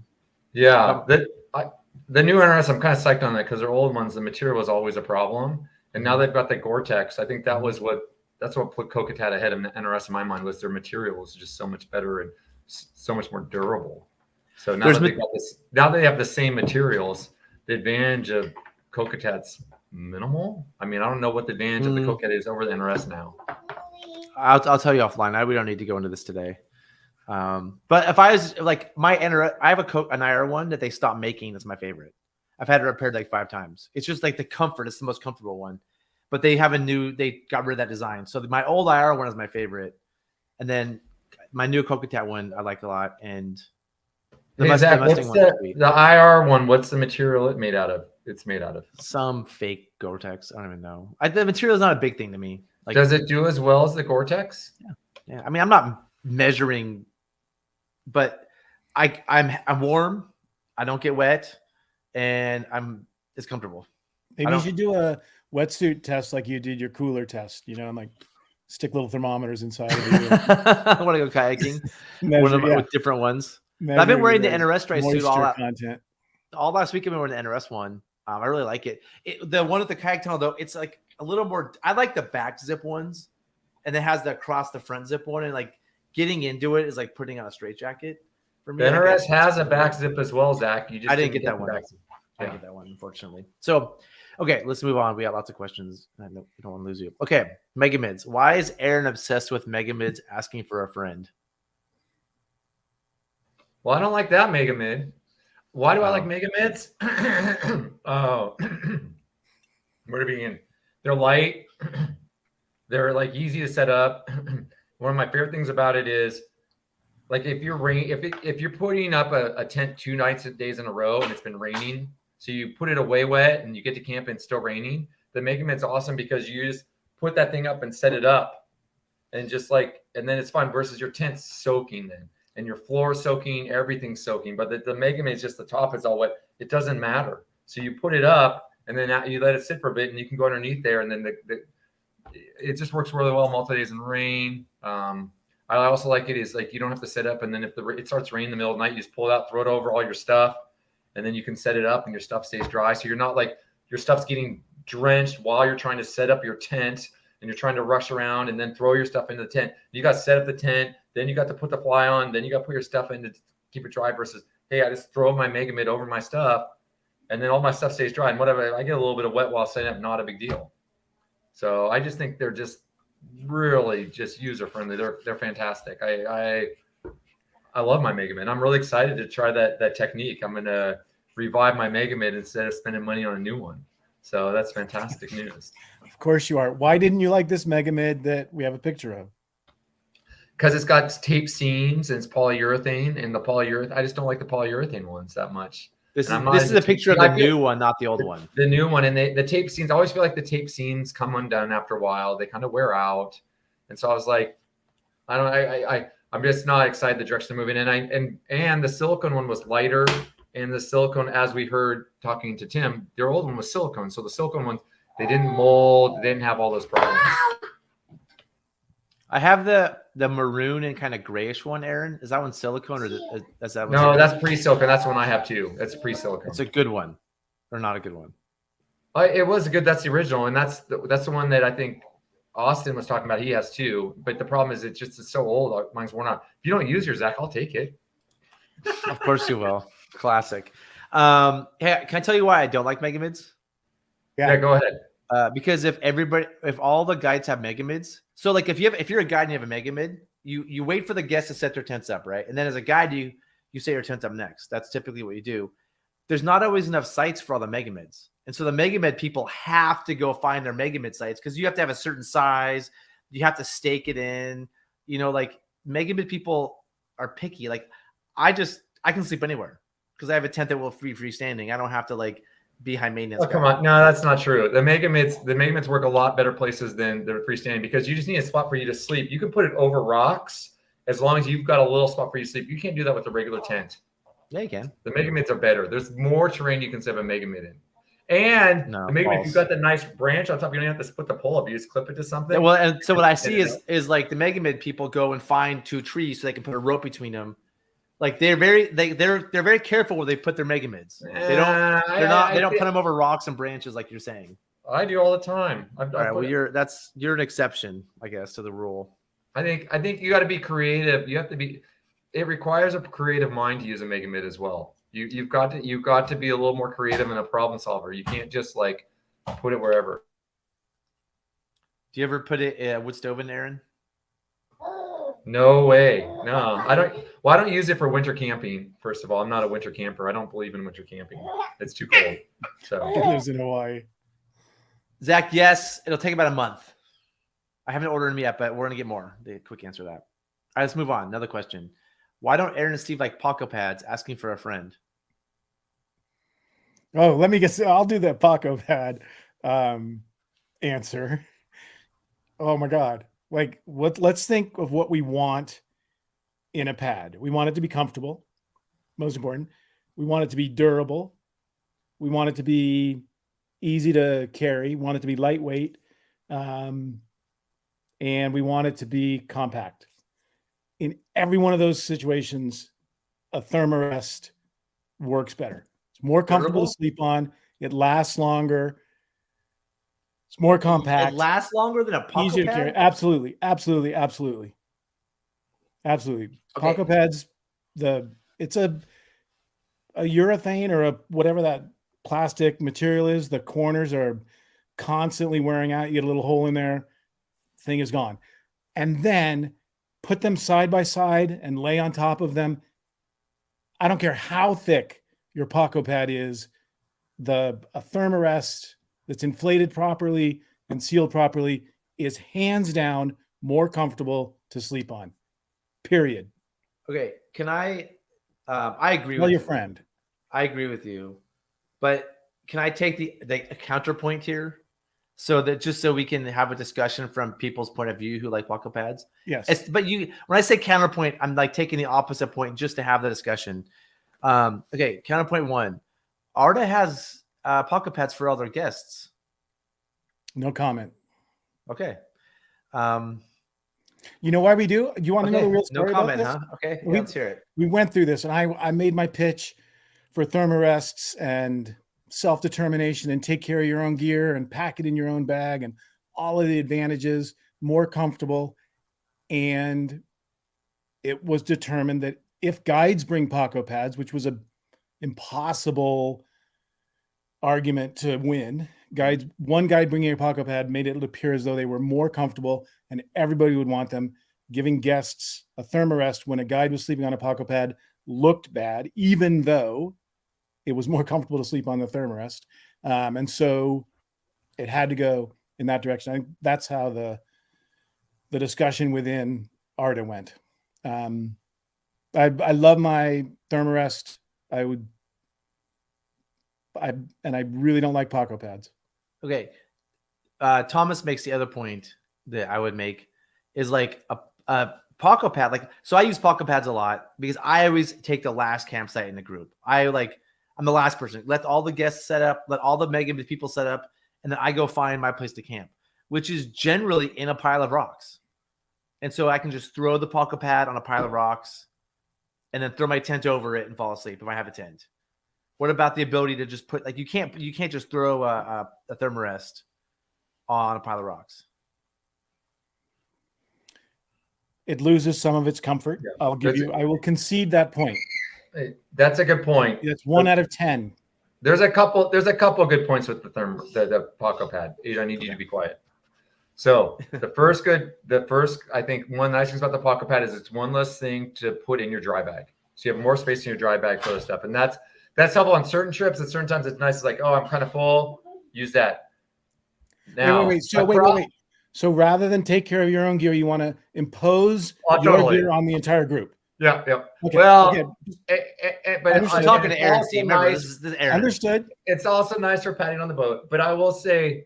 new NRS, I'm kind of psyched on that because their old ones, the material was always a problem, and now they've got the Gore-Tex. I think that's what put Kokatat ahead of NRS in my mind, was their material was just so much better and so much more durable. So now now they have the same materials. The advantage of Kokatat's minimal. I mean, I don't know what the advantage of the Kokatat is over the NRS now. I'll tell you offline. We don't need to go into this today. But if I was like my NRS, I have an IR one that they stopped making. That's my favorite. I've had it repaired like 5 times. It's just like the comfort. It's the most comfortable one. But they got rid of that design. So my old IR one is my favorite. And then my new Kokatat one I like a lot. And the Mustang the IR one, what's the material it's made out of? Some fake Gore-Tex. I don't even know. The material is not a big thing to me. Like, does it do as well as the Gore-Tex? Yeah. I mean, I'm not measuring, but I'm warm. I don't get wet, and it's comfortable. Maybe you should do a wetsuit test like you did your cooler test, and like stick little thermometers inside of you. I want to go kayaking with different ones. I've been wearing the NRS dry suit all last week. I've been wearing the NRS one. I really like it. The one at the kayak tunnel, though, it's like a little more. I like the back zip ones, and it has the across the front zip one, and like getting into it is like putting on a straitjacket for me. The NRS has a back zip as well, Zach. I didn't get that one. I didn't get that one, unfortunately. So, okay, let's move on. We got lots of questions. I don't want to lose you. Okay, Megamids. Why is Aaron obsessed with Megamids asking for a friend? Well, I don't like that Megamid. Why do I like Megamids? Oh, where to begin? They're light. They're like easy to set up. One of my favorite things about it is, like, if you're putting up a tent 2 days in a row and it's been raining, so you put it away wet and you get to camp and it's still raining, the Megamid's awesome because you just put that thing up and set it up, and and then it's fine. Versus your tent's soaking then. And your floor soaking, everything's soaking. But the Megamid is just the top is all wet. It doesn't matter. So you put it up, and then you let it sit for a bit, and you can go underneath there, and then it just works really well multi-days in rain. I also like it is like you don't have to set up, and then if it starts raining in the middle of the night, you just pull it out, throw it over all your stuff, and then you can set it up, and your stuff stays dry. So you're not like your stuff's getting drenched while you're trying to set up your tent, and you're trying to rush around and then throw your stuff into the tent. You got to set up the tent. Then you got to put the fly on. Then you got to put your stuff in to keep it dry versus, hey, I just throw my Megamid over my stuff, and then all my stuff stays dry. And whatever, I get a little bit of wet while setting up, not a big deal. So I just think they're just really just user friendly. They're fantastic. I love my Megamid. I'm really excited to try that technique. I'm gonna revive my Megamid instead of spending money on a new one. So that's fantastic news. Of course you are. Why didn't you like this Megamid that we have a picture of? because it's got tape seams and it's polyurethane, and I just don't like the polyurethane ones that much. This And is a picture of the new one, not the old one. The new one, and the tape seams. I always feel like the tape seams come undone after a while. They kind of wear out, and so I was like, I'm just not excited the direction they're moving in. And the silicone one was lighter, and the silicone, as we heard talking to Tim, their old one was silicone. So the silicone ones, they didn't mold, they didn't have all those problems. I have the maroon and kind of grayish one, Aaron. Is that one silicone or is that one? No, that's pre-silicone. That's the one I have too. That's pre-silicone. It's a good one, or not a good one. It was good. That's the original, and that's the one that I think Austin was talking about. He has too, but the problem is it's so old. Mine's worn out. If you don't use yours, Zach, I'll take it. Of course you will. Classic. Hey, can I tell you why I don't like megamids? Yeah, go ahead. Because if all the guides have megamids, so like if you're a guide and you have a megamid, you wait for the guests to set their tents up, right? And then as a guide, you set your tent up next. That's typically what you do. There's not always enough sites for all the megamids. And so the megamid people have to go find their megamid sites because you have to have a certain size. You have to stake it in. Like megamid people are picky. Like I can sleep anywhere because I have a tent that will freestanding. I don't have to like be high maintenance. Oh, come on. No, that's not true. The megamids work a lot better places than the freestanding because you just need a spot for you to sleep. You can put it over rocks as long as you've got a little spot for you to sleep. You can't do that with a regular tent. Yeah, you can. The megamids are better. There's more terrain you can set a megamid in. And the megamid, if you've got the nice branch on top, you don't have to split the pole up. You just clip it to something. Yeah, well, and so what I see is like the megamid people go and find two trees so they can put a rope between them. Like they're very careful where they put their megamids. They don't put them over rocks and branches like you're saying. I do all the time. All right, well you're an exception, I guess, to the rule. I think you got to be creative. You have to be. It requires a creative mind to use a megamid as well. You've got to be a little more creative and a problem solver. You can't just like put it wherever. Do you ever put it wood stove in, Aaron? No way. No, I don't. Well, I don't use it for winter camping. First of all, I'm not a winter camper. I don't believe in winter camping. It's too cold. So He lives in Hawaii. Zach, yes, it'll take about a month. I haven't ordered them yet, but we're gonna get more. The quick answer to that. All right, let's move on. Another question. Why don't Aaron and Steve like Paco pads? Asking for a friend. Oh, let me guess. I'll do the Paco pad answer. Oh my God. Like let's think of what we want in a pad. We want it to be comfortable. Most important. We want it to be durable. We want it to be easy to carry. We want it to be lightweight. And we want it to be compact. In every one of those situations, a Thermarest works better. It's more comfortable to sleep on. It lasts longer. It's more compact. It lasts longer than a Paco easier pad? to carry. Absolutely. Okay. Paco pads, it's a urethane or whatever that plastic material is. The corners are constantly wearing out. You get a little hole in there, thing is gone. And then put them side by side and lay on top of them. I don't care how thick your Paco pad is. A Thermarest that's inflated properly and sealed properly is hands down more comfortable to sleep on. Period. Okay, can I agree Tell with your you. friend. I agree with you. But can I take the counterpoint here? So that just so we can have a discussion from people's point of view who like Paco pads. Yes. But when I say counterpoint, I'm like taking the opposite point just to have the discussion. Okay, counterpoint one. Arda has Paco pads for all their guests. No comment. Okay. You know why we do? You want to know the real story No comment, about this? huh? Okay, let's hear it. We went through this, and I made my pitch for Thermarests and self-determination and take care of your own gear and pack it in your own bag and all of the advantages, more comfortable. And it was determined that if guides bring Paco pads, which was an impossible argument to win, one guide bringing a Paco pad made it appear as though they were more comfortable and everybody would want them. Giving guests a Thermarest when a guide was sleeping on a Paco pad looked bad, even though it was more comfortable to sleep on the Thermarest. And so it had to go in that direction. I think that's how the discussion within Arda went. I love my Thermarest. I really don't like Paco pads. Okay. Thomas makes the other point that I would make is like a Paco pad. Like, so I use Paco pads a lot because I always take the last campsite in the group. I'm the last person. Let all the guests set up, let all the mega people set up, and then I go find my place to camp, which is generally in a pile of rocks. And so I can just throw the Paco pad on a pile of rocks and then throw my tent over it and fall asleep if I have a tent. What about the ability to just put, like, you can't just throw a Thermarest on a pile of rocks. It loses some of its comfort. Yeah. I will concede that point. That's a good point. It's 1 out of 10. There's a couple of good points with the Paco pad. I need you to be quiet. So the first, I think one nice thing about the Paco pad is it's one less thing to put in your dry bag. So you have more space in your dry bag for the stuff. And that's helpful on certain trips. At certain times it's nice. It's like, oh, I'm kind of full. Use that. Now, wait. So rather than take care of your own gear, you want to impose your gear on the entire group. Yeah. Okay. Well, but I'm talking to Aaron. Remember, this is Aaron. Understood. It's also nice for padding on the boat. But I will say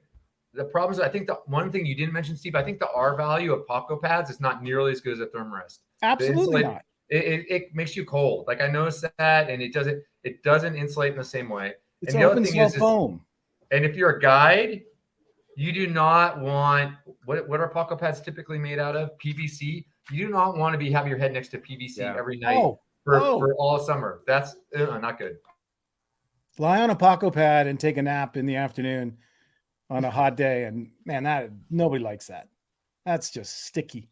the problem is, I think the one thing you didn't mention, Steve, I think the R value of Paco pads is not nearly as good as a Thermarest. Absolutely not. It makes you cold. Like, I noticed that, and it doesn't insulate in the same way. It's and the open other thing is foam. And if you're a guide, you do not want what are Paco pads typically made out of? PVC. You do not want to have your head next to PVC every night for all summer. That's not good. Lie on a Paco pad and take a nap in the afternoon on a hot day, and man, that nobody likes that. That's just sticky.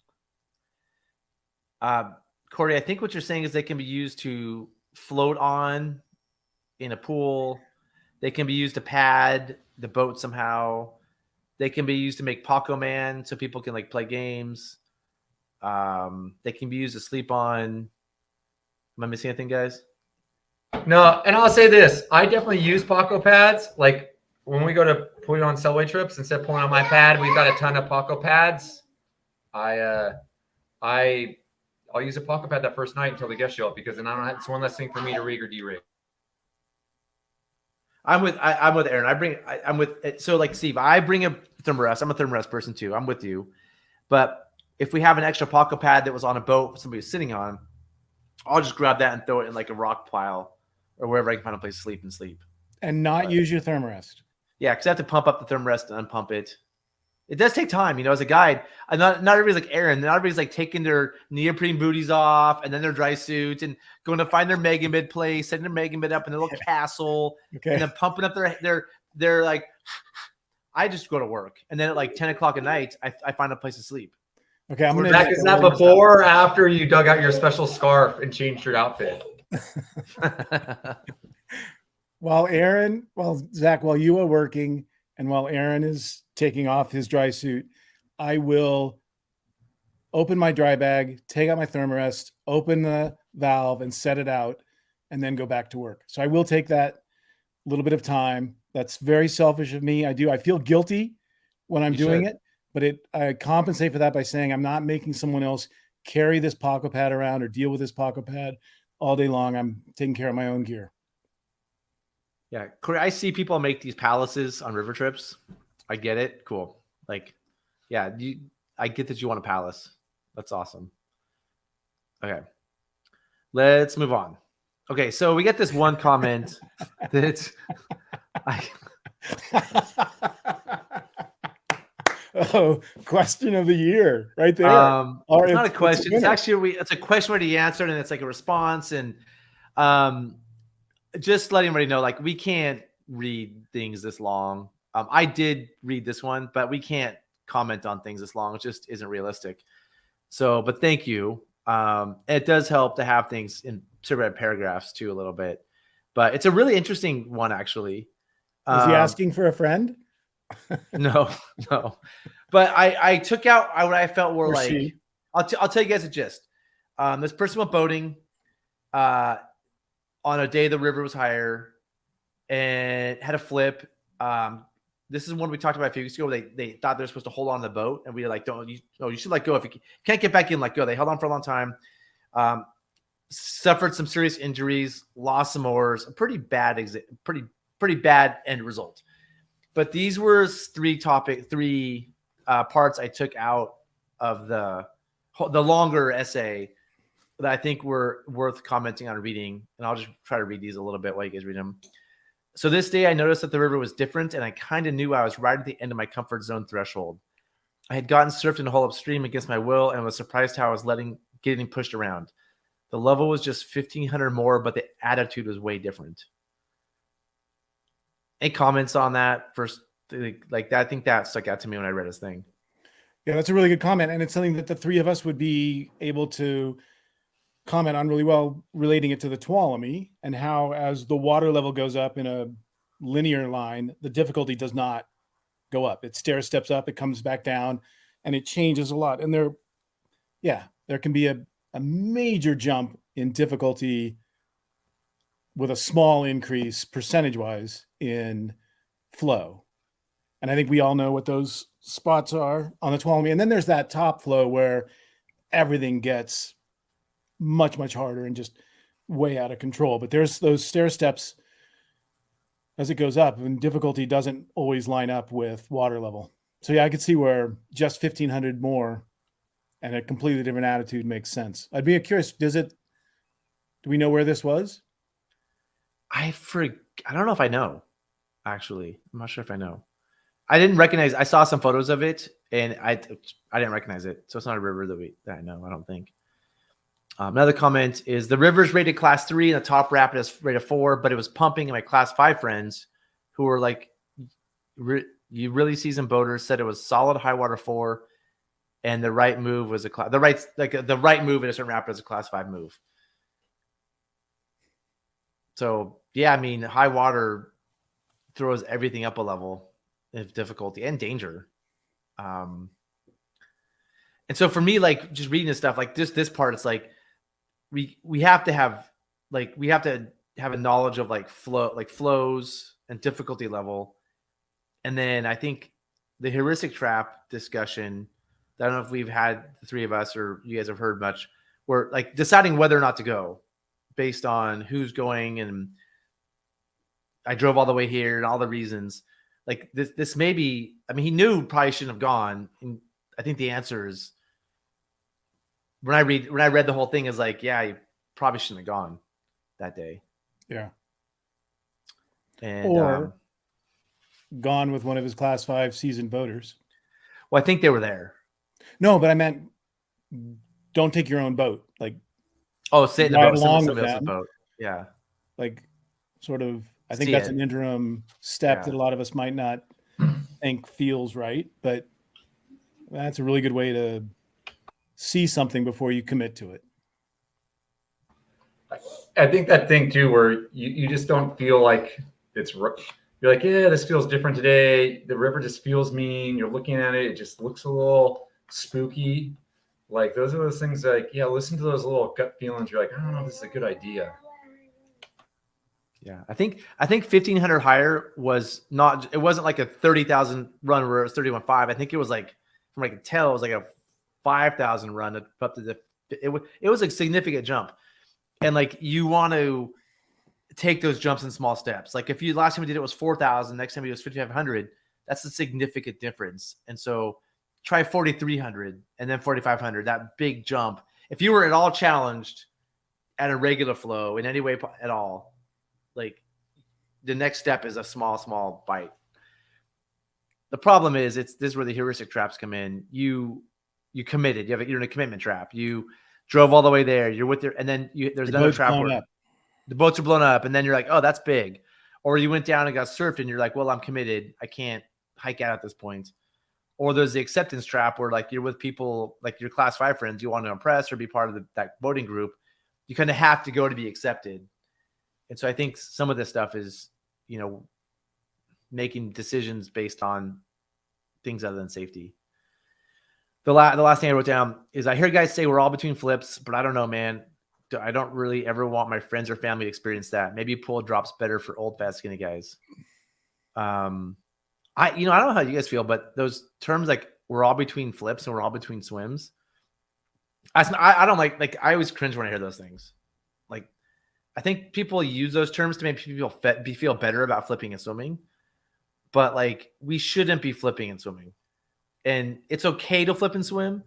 Corey, I think what you're saying is they can be used to float on in a pool. They can be used to pad the boat somehow. They can be used to make Paco Man so people can like play games. They can be used to sleep on. Am I missing anything, guys? No, and I'll say this. I definitely use Paco pads. Like when we go to put it on subway trips, instead of pulling on my pad, we've got a ton of Paco pads. I'll use a Paco pad that first night until the guests show up, because then I don't have, it's one less thing for me to rig or de-rig. I'm with Aaron. I'm with so like Steve. I bring a Thermarest. I'm a Thermarest person too. I'm with you. But if we have an extra Paco pad that was on a boat somebody was sitting on, I'll just grab that and throw it in like a rock pile or wherever I can find a place to sleep. And not use your Thermarest. Yeah, because I have to pump up the Thermarest and unpump it. It does take time, as a guide. Not everybody's like Aaron. Not everybody's like taking their neoprene booties off and then their dry suits and going to find their mega mid place, setting their mega mid up in their little castle, and then pumping up their like. I just go to work, and then at like 10 o'clock at night, I find a place to sleep. Okay, I'm gonna. Is that before or after you dug out your special scarf and changed your outfit? Zach, while you are working and while Aaron is taking off his dry suit, I will open my dry bag, take out my Thermarest, open the valve and set it out, and then go back to work. So I will take that little bit of time. That's very selfish of me. I feel guilty when I'm doing it, but I compensate for that by saying I'm not making someone else carry this Paco pad around or deal with this Paco pad all day long. I'm taking care of my own gear. Yeah, Corey, I see people make these palaces on river trips. I get it. Cool. Like, yeah, I get that you want a palace. That's awesome. Okay. Let's move on. Okay, so we get this one comment that question of the year right there. It's not a question. It's actually it's a question already answered, and it's like a response. And just letting everybody know, like, we can't read things this long. I did read this one, but we can't comment on things this long. It just isn't realistic. So, but thank you. It does help to have things in surveyed paragraphs too, a little bit. But it's a really interesting one, actually. Is he asking for a friend? No. But I took out what I felt were like. She. I'll tell you guys a gist. This person went boating on a day the river was higher and had a flip. this is one we talked about a few weeks ago. They thought they're supposed to hold on to the boat, and we were like, you should let go. If you can't get back in, let go. They held on for a long time. Suffered some serious injuries, lost some oars, a pretty bad end result. But these were three parts I took out of the longer essay that I think were worth commenting on reading. And I'll just try to read these a little bit while you guys read them. So this day I noticed that the river was different, and I kind of knew I was right at the end of my comfort zone threshold. I had gotten surfed in a hole upstream against my will and was surprised how I was getting pushed around. The level was just 1,500 more, but the attitude was way different. Any comments on that first? Like that, I think that stuck out to me when I read his thing. Yeah, that's a really good comment. And it's something that the three of us would be able to comment on really well, relating it to the Tuolumne and how, as the water level goes up in a linear line, the difficulty does not go up. It stair steps up, it comes back down, and it changes a lot. And there can be a major jump in difficulty with a small increase percentage-wise in flow. And I think we all know what those spots are on the Tuolumne. And then there's that top flow where everything gets much, much harder and just way out of control. But there's those stair steps as it goes up, and difficulty doesn't always line up with water level. So yeah, I could see where just 1,500 more and a completely different attitude makes sense. I'd be curious, do we know where this was? I don't know if I know, actually. I'm not sure if I know. I didn't recognize. I saw some photos of it, and I didn't recognize it. So it's not a river that I know. I don't think. Another comment is the river's rated class 3 and the top rapid is rated 4, but it was pumping. And my class 5 friends, who were like, you really seasoned boaters, said it was solid high water 4, and the right move was the right move in a certain rapid is a class 5 move. So yeah, I mean, high water throws everything up a level of difficulty and danger. And so for me, like just reading this stuff, like this part, it's like we have to have a knowledge of like flows and difficulty level. And then I think the heuristic trap discussion, I don't know if we've had, the three of us or you guys have heard much, where like deciding whether or not to go based on who's going, and I drove all the way here and all the reasons. Like this may be, I mean, he knew probably shouldn't have gone. And I think the answer is, when I read the whole thing, is like, yeah, he probably shouldn't have gone that day. Yeah. And or gone with one of his class 5 seasoned boaters. Well, I think they were there. No, but I meant don't take your own boat. Like, sit in the boat, somebody else's boat. Yeah. Like sort of, I think that's an interim step that a lot of us might not think feels right, but that's a really good way to see something before you commit to it. I think that thing too, where you just don't feel like you're like, yeah, this feels different today. The river just feels mean. You're looking at it. It just looks a little spooky. Like those are those things like, yeah, listen to those little gut feelings. You're like, I don't know if this is a good idea. Yeah. I think 1,500 higher was not, it wasn't like a 30,000 run where it was 31.5. I think it was like, from what I could tell, it was like a 5,000 run up to it was a significant jump. And like, you want to take those jumps in small steps. Like if you, last time we did it was 4,000, next time we did it was 5,500, that's a significant difference. And so try 4,300 and then 4,500, that big jump. If you were at all challenged at a regular flow in any way at all, like the next step is a small bite. The problem is this is where the heuristic traps come in. You committed, you're in a commitment trap. You drove all the way there. You're with and then there's another trap where the boats are blown up, and then you're like, oh, that's big. Or you went down and got surfed, and you're like, well, I'm committed. I can't hike out at this point. Or there's the acceptance trap where like you're with people like your class 5 friends you want to impress or be part of that boating group. You kind of have to go to be accepted. And so I think some of this stuff is, making decisions based on things other than safety. The last thing I wrote down is, I hear guys say we're all between flips, but I don't know, man. I don't really ever want my friends or family to experience that. Maybe pull drops better for old, fat, skinny guys. I don't know how you guys feel, but those terms like we're all between flips and we're all between swims. I don't like I always cringe when I hear those things. Like, I think people use those terms to make people feel better about flipping and swimming, but like we shouldn't be flipping and swimming, and it's okay to flip and swim,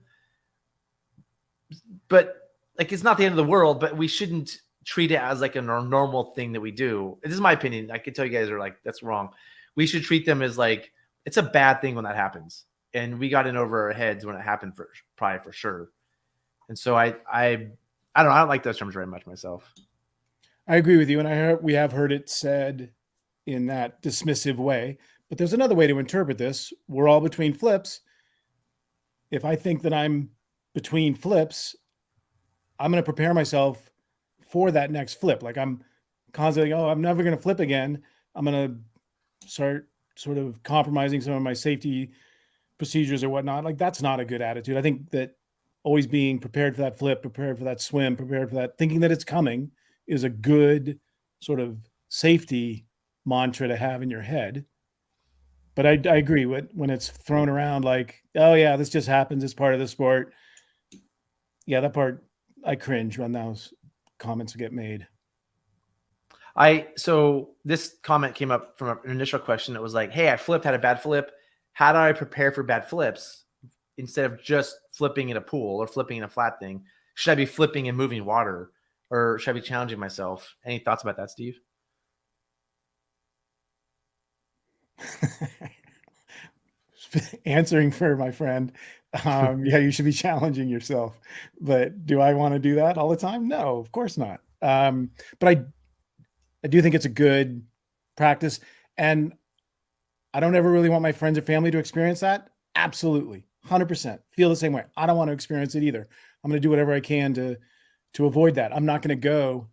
but like it's not the end of the world. But we shouldn't treat it as like a normal thing that we do. This is my opinion. I can tell you guys are like that's wrong. We should treat them as like it's a bad thing when that happens, and we got in over our heads when it happened for sure. And so I don't know. I don't like those terms very much myself. I agree with you, and we have heard it said in that dismissive way. But there's another way to interpret this. We're all between flips. If I think that I'm between flips, I'm going to prepare myself for that next flip. Like I'm constantly, I'm never going to flip again. I'm going to start sort of compromising some of my safety procedures or whatnot. Like that's not a good attitude. I think that always being prepared for that flip, prepared for that swim, prepared for that, thinking that it's coming is a good sort of safety mantra to have in your head. But I agree with when it's thrown around like, oh yeah, this just happens. It's part of the sport. Yeah, that part, I cringe when those comments get made. So this comment came up from an initial question. It was like, hey, I had a bad flip. How do I prepare for bad flips instead of just flipping in a pool or flipping in a flat thing? Should I be flipping and moving water, or should I be challenging myself? Any thoughts about that, Steve? Answering for my friend. Yeah, you should be challenging yourself. But do I want to do that all the time? No, of course not. But I do think it's a good practice. And I don't ever really want my friends or family to experience that. Absolutely. 100%. Feel the same way. I don't want to experience it either. I'm going to do whatever I can to avoid that. I'm not going to go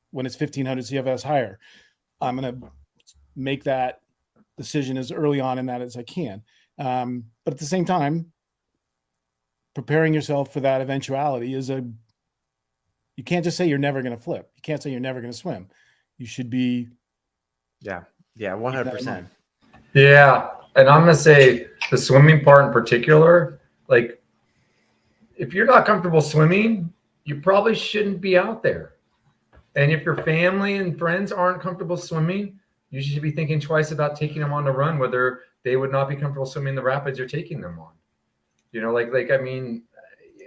when it's 1500 CFS higher. I'm going to make that decision as early on in that as I can. But at the same time, preparing yourself for that eventuality you can't just say you're never going to flip. You can't say you're never going to swim. You should be. Yeah. 100%. Yeah. And I'm going to say the swimming part in particular, like if you're not comfortable swimming, you probably shouldn't be out there. And if your family and friends aren't comfortable swimming, you should be thinking twice about taking them on a run, whether they would not be comfortable swimming the rapids you're taking them on. I mean,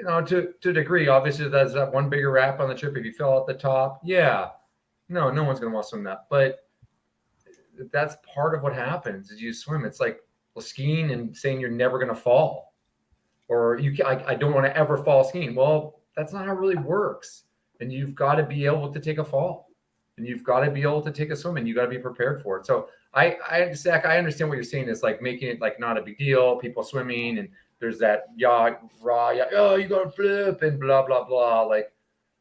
to a degree, obviously that's that one bigger rap on the trip. If you fell at the top, yeah, no one's going to want to swim that. But that's part of what happens is you swim. It's like skiing and saying you're never going to fall, or I don't want to ever fall skiing. Well, that's not how it really works. And you've got to be able to take a fall, and you've got to be able to take a swim, and you got to be prepared for it. So Zach, I understand what you're saying is like making it like not a big deal, people swimming, and there's that oh, you got to flip and blah, blah, blah. Like,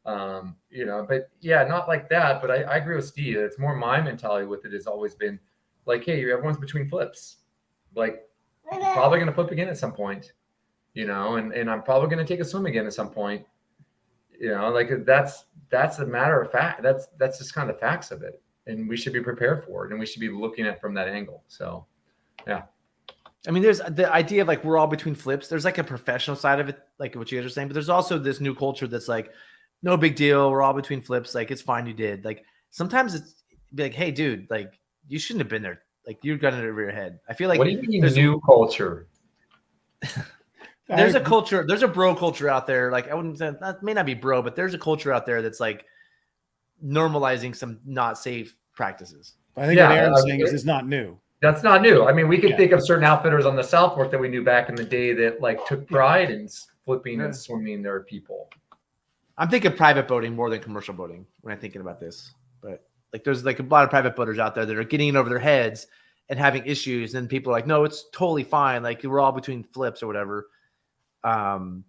but yeah, not like that. But I agree with Steve. It's more my mentality with it has always been like, hey, everyone's between flips. Like, I'm probably going to flip again at some point, and I'm probably going to take a swim again at some point. Like that's a matter of fact. That's just kind of the facts of it. And we should be prepared for it. And we should be looking at it from that angle. So, yeah. I mean, there's the idea of like, we're all between flips. There's like a professional side of it, like what you guys are saying, but there's also this new culture that's like, no big deal. We're all between flips. Like, it's fine. You did. Like, sometimes it's be like, hey dude, like you shouldn't have been there. Like you got it over your head. I feel like what do you mean new culture? There's a culture, there's a bro culture out there. Like I wouldn't say that may not be bro, but there's a culture out there that's like normalizing some not safe practices. I think what Aaron's saying is not new. That's not new. I mean, we could think of certain outfitters on the South Fork that we knew back in the day that like took pride in flipping and swimming their people. I'm thinking private boating more than commercial boating when I'm thinking about this. But like there's like a lot of private boaters out there that are getting in over their heads and having issues. And people are like, no, it's totally fine. Like we're all between flips or whatever. And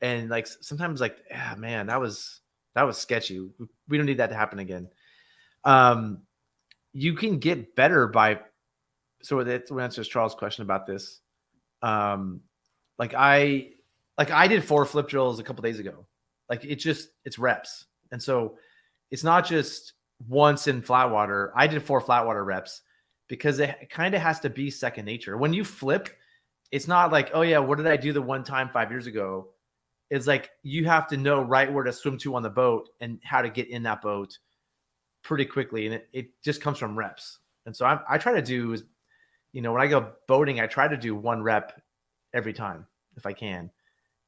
like sometimes like, yeah, man, that was sketchy. We don't need that to happen again. You can get better by, so that answers Charles' question about this. Like I did 4 flip drills a couple days ago. Like it's reps. And so it's not just once in flat water. I did 4 flat water reps because it kind of has to be second nature. When you flip, it's not like, oh yeah, what did I do the one time 5 years ago? It's like you have to know right where to swim to on the boat and how to get in that boat pretty quickly. And it just comes from reps. And so I try to do is, when I go boating, I try to do 1 rep every time if I can.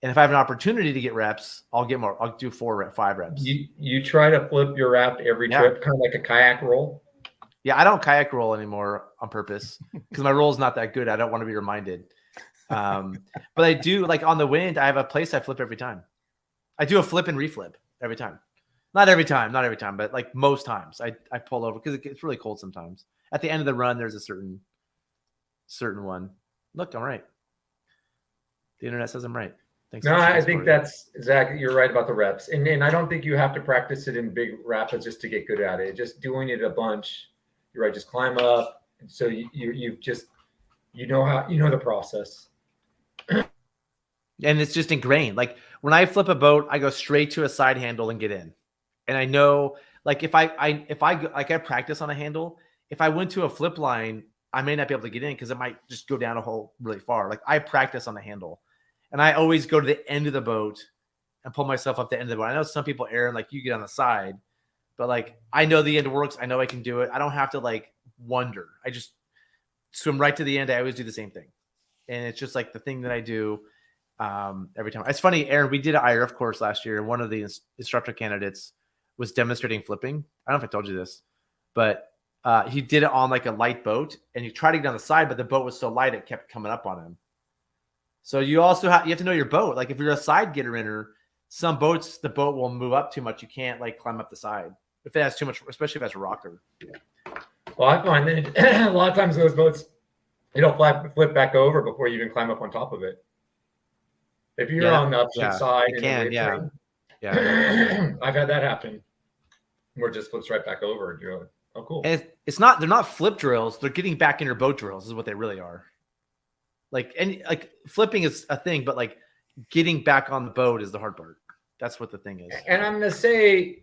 And if I have an opportunity to get reps, I'll get more. I'll do 5 reps. You try to flip your raft every trip, kind of like a kayak roll? Yeah, I don't kayak roll anymore on purpose because my roll is not that good. I don't want to be reminded. But I do, like on the wind, I have a place I flip every time. I do a flip and reflip every time. Not every time, but like most times I pull over because it gets really cold sometimes. At the end of the run, there's a certain one. Look, I'm right. The internet says I'm right. Thanks. No, I think that's exactly, you're right about the reps. And I don't think you have to practice it in big rapids just to get good at it. Just doing it a bunch. You're right. Just climb up. And so you know the process. And it's just ingrained. Like when I flip a boat, I go straight to a side handle and get in. And I know, like if I practice on a handle, if I went to a flip line, I may not be able to get in because it might just go down a hole really far. Like I practice on the handle. And I always go to the end of the boat and pull myself up the end of the boat. I know some people err and like you get on the side, but like I know the end works. I know I can do it. I don't have to like wonder. I just swim right to the end. I always do the same thing. And it's just like the thing that I do every time. It's funny, Aaron, we did an IRF course last year. And one of the instructor candidates was demonstrating flipping. I don't know if I told you this, but he did it on like a light boat and you try to get on the side, but the boat was so light, it kept coming up on him. So you also you have to know your boat. Like if you're a side getter inner, some boats, the boat will move up too much. You can't like climb up the side if it has too much, especially if it has a rocker. Well, I find that a lot of times those boats, it'll flip back over before you even climb up on top of it. If you're on the upstream side, it can, yeah. I've had that happen where it just flips right back over and you're like, oh, cool. And it's not, they're not flip drills. They're getting back in your boat drills is what they really are. Like flipping is a thing, but like getting back on the boat is the hard part. That's what the thing is. And I'm going to say,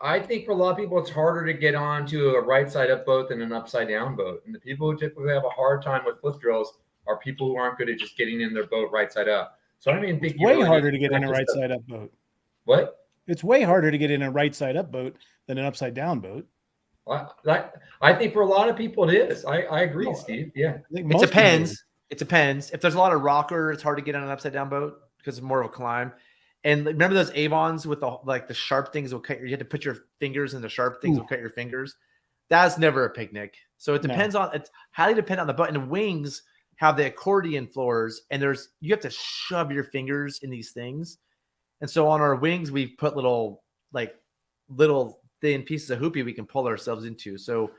I think for a lot of people, it's harder to get onto a right side up boat than an upside down boat. And the people who typically have a hard time with flip drills are people who aren't good at just getting in their boat right side up. So I don't even think it's way harder to get in a right side up boat. What? It's way harder to get in a right side up boat than an upside down boat. I think for a lot of people it is. I agree, Steve. Yeah. It depends. It depends. If there's a lot of rocker, it's hard to get on an upside down boat because it's more of a climb. And remember those Avons with the sharp things will cut you have to put your fingers in the sharp things will cut your fingers. That's never a picnic. So it depends on, it's highly dependent on the boat. And wings have the accordion floors and you have to shove your fingers in these things. And so on our wings, we put little thin pieces of hoopy we can pull ourselves into. So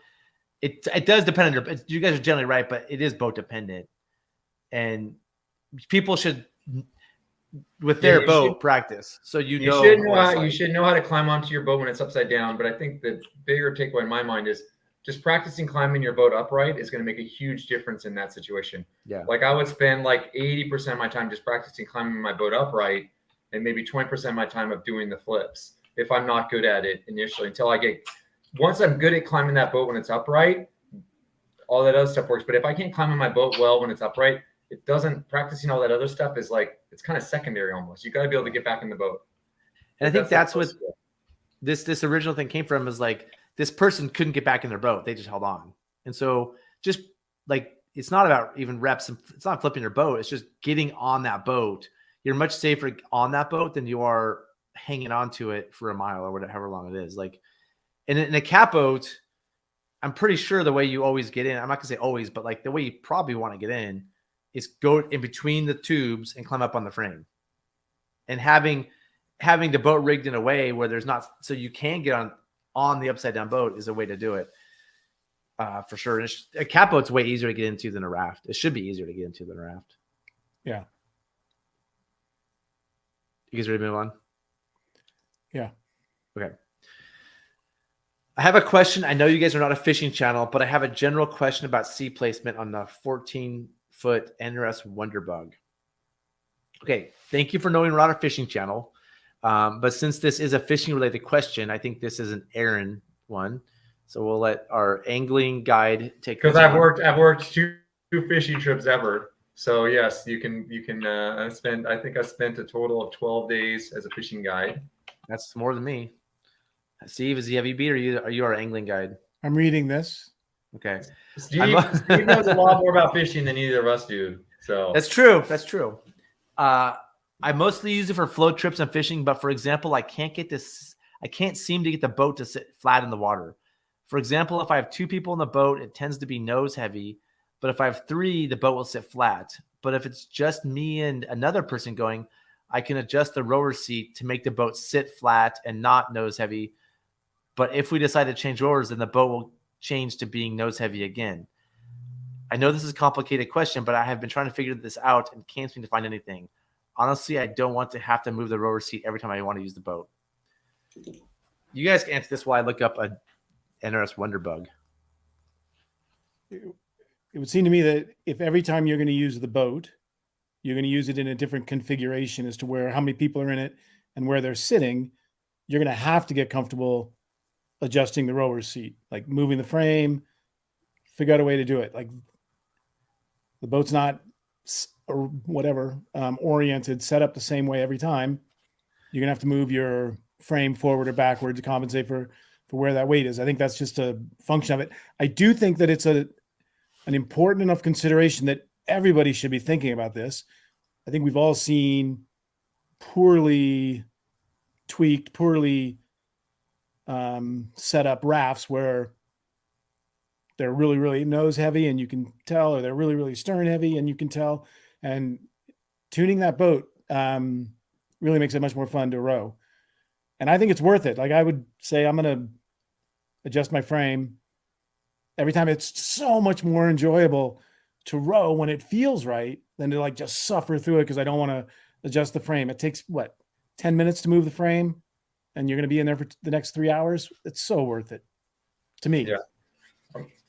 it does depend on you guys are generally right, but it is boat dependent. And people should, with their boat, practice. So you should know how to climb onto your boat when it's upside down. But I think the bigger takeaway in my mind is just practicing climbing your boat upright is going to make a huge difference in that situation. Yeah. Like I would spend like 80% of my time just practicing climbing my boat upright and maybe 20% of my time of doing the flips if I'm not good at it initially once I'm good at climbing that boat when it's upright, all that other stuff works. But if I can't climb on my boat well when it's upright, it doesn't, practicing all that other stuff is like, it's kind of secondary almost. You got to be able to get back in the boat. And I think that's what this original thing came from, is like this person couldn't get back in their boat. They just held on. And so just like, it's not about even reps. It's not flipping your boat. It's just getting on that boat. You're much safer on that boat than you are hanging on to it for a mile or whatever, however long it is. Like in a cat boat, I'm pretty sure the way you always get in, I'm not gonna say always, but like the way you probably want to get in is go in between the tubes and climb up on the frame. And having the boat rigged in a way where there's not, so you can get on the upside down boat is a way to do it. For sure. And a cat boat's way easier to get into than a raft. It should be easier to get into than a raft. Yeah. You guys ready to move on? Yeah. Okay. I have a question. I know you guys are not a fishing channel, but I have a general question about seed placement on the 14-foot NRS Wonderbug. Okay. Thank you for knowing we're not a fishing channel. But since this is a fishing related question, I think this is an Aaron one. So we'll let our angling guide take. Because I've worked two fishing trips ever. So yes, you can I think I spent a total of 12 days as a fishing guide. That's more than me. Steve, have you beat, or are you our angling guide? I'm reading this. Okay. Steve knows a lot more about fishing than either of us do. So That's true. That's true. I mostly use it for float trips and fishing, but for example, I can't seem to get the boat to sit flat in the water. For example, if I have 2 people in the boat, it tends to be nose heavy, but if I have 3, the boat will sit flat. But if it's just me and another person going, I can adjust the rower seat to make the boat sit flat and not nose heavy. But if we decide to change rowers, then the boat will change to being nose heavy again. I know this is a complicated question, but I have been trying to figure this out and can't seem to find anything. Honestly, I don't want to have to move the rower seat every time I want to use the boat. You guys can answer this while I look up a NRS Wonderbug. It would seem to me that if every time you're going to use the boat, you're going to use it in a different configuration as to how many people are in it and where they're sitting, you're going to have to get comfortable adjusting the rower's seat, like moving the frame, figure out a way to do it. Like the boat's not or whatever oriented, set up the same way every time. You're gonna have to move your frame forward or backward to compensate for where that weight is. I think that's just a function of it. I do think that it's an important enough consideration that everybody should be thinking about this. I think we've all seen poorly tweaked, poorly set up rafts where they're really, really nose heavy and you can tell, or they're really, really stern heavy and you can tell. And tuning that boat really makes it much more fun to row. And I think it's worth it. Like I would say, I'm going to adjust my frame every time. It's so much more enjoyable to row when it feels right than to like just suffer through it because I don't want to adjust the frame. It takes 10 minutes to move the frame and you're going to be in there for the next 3 hours. It's so worth it to me. Yeah.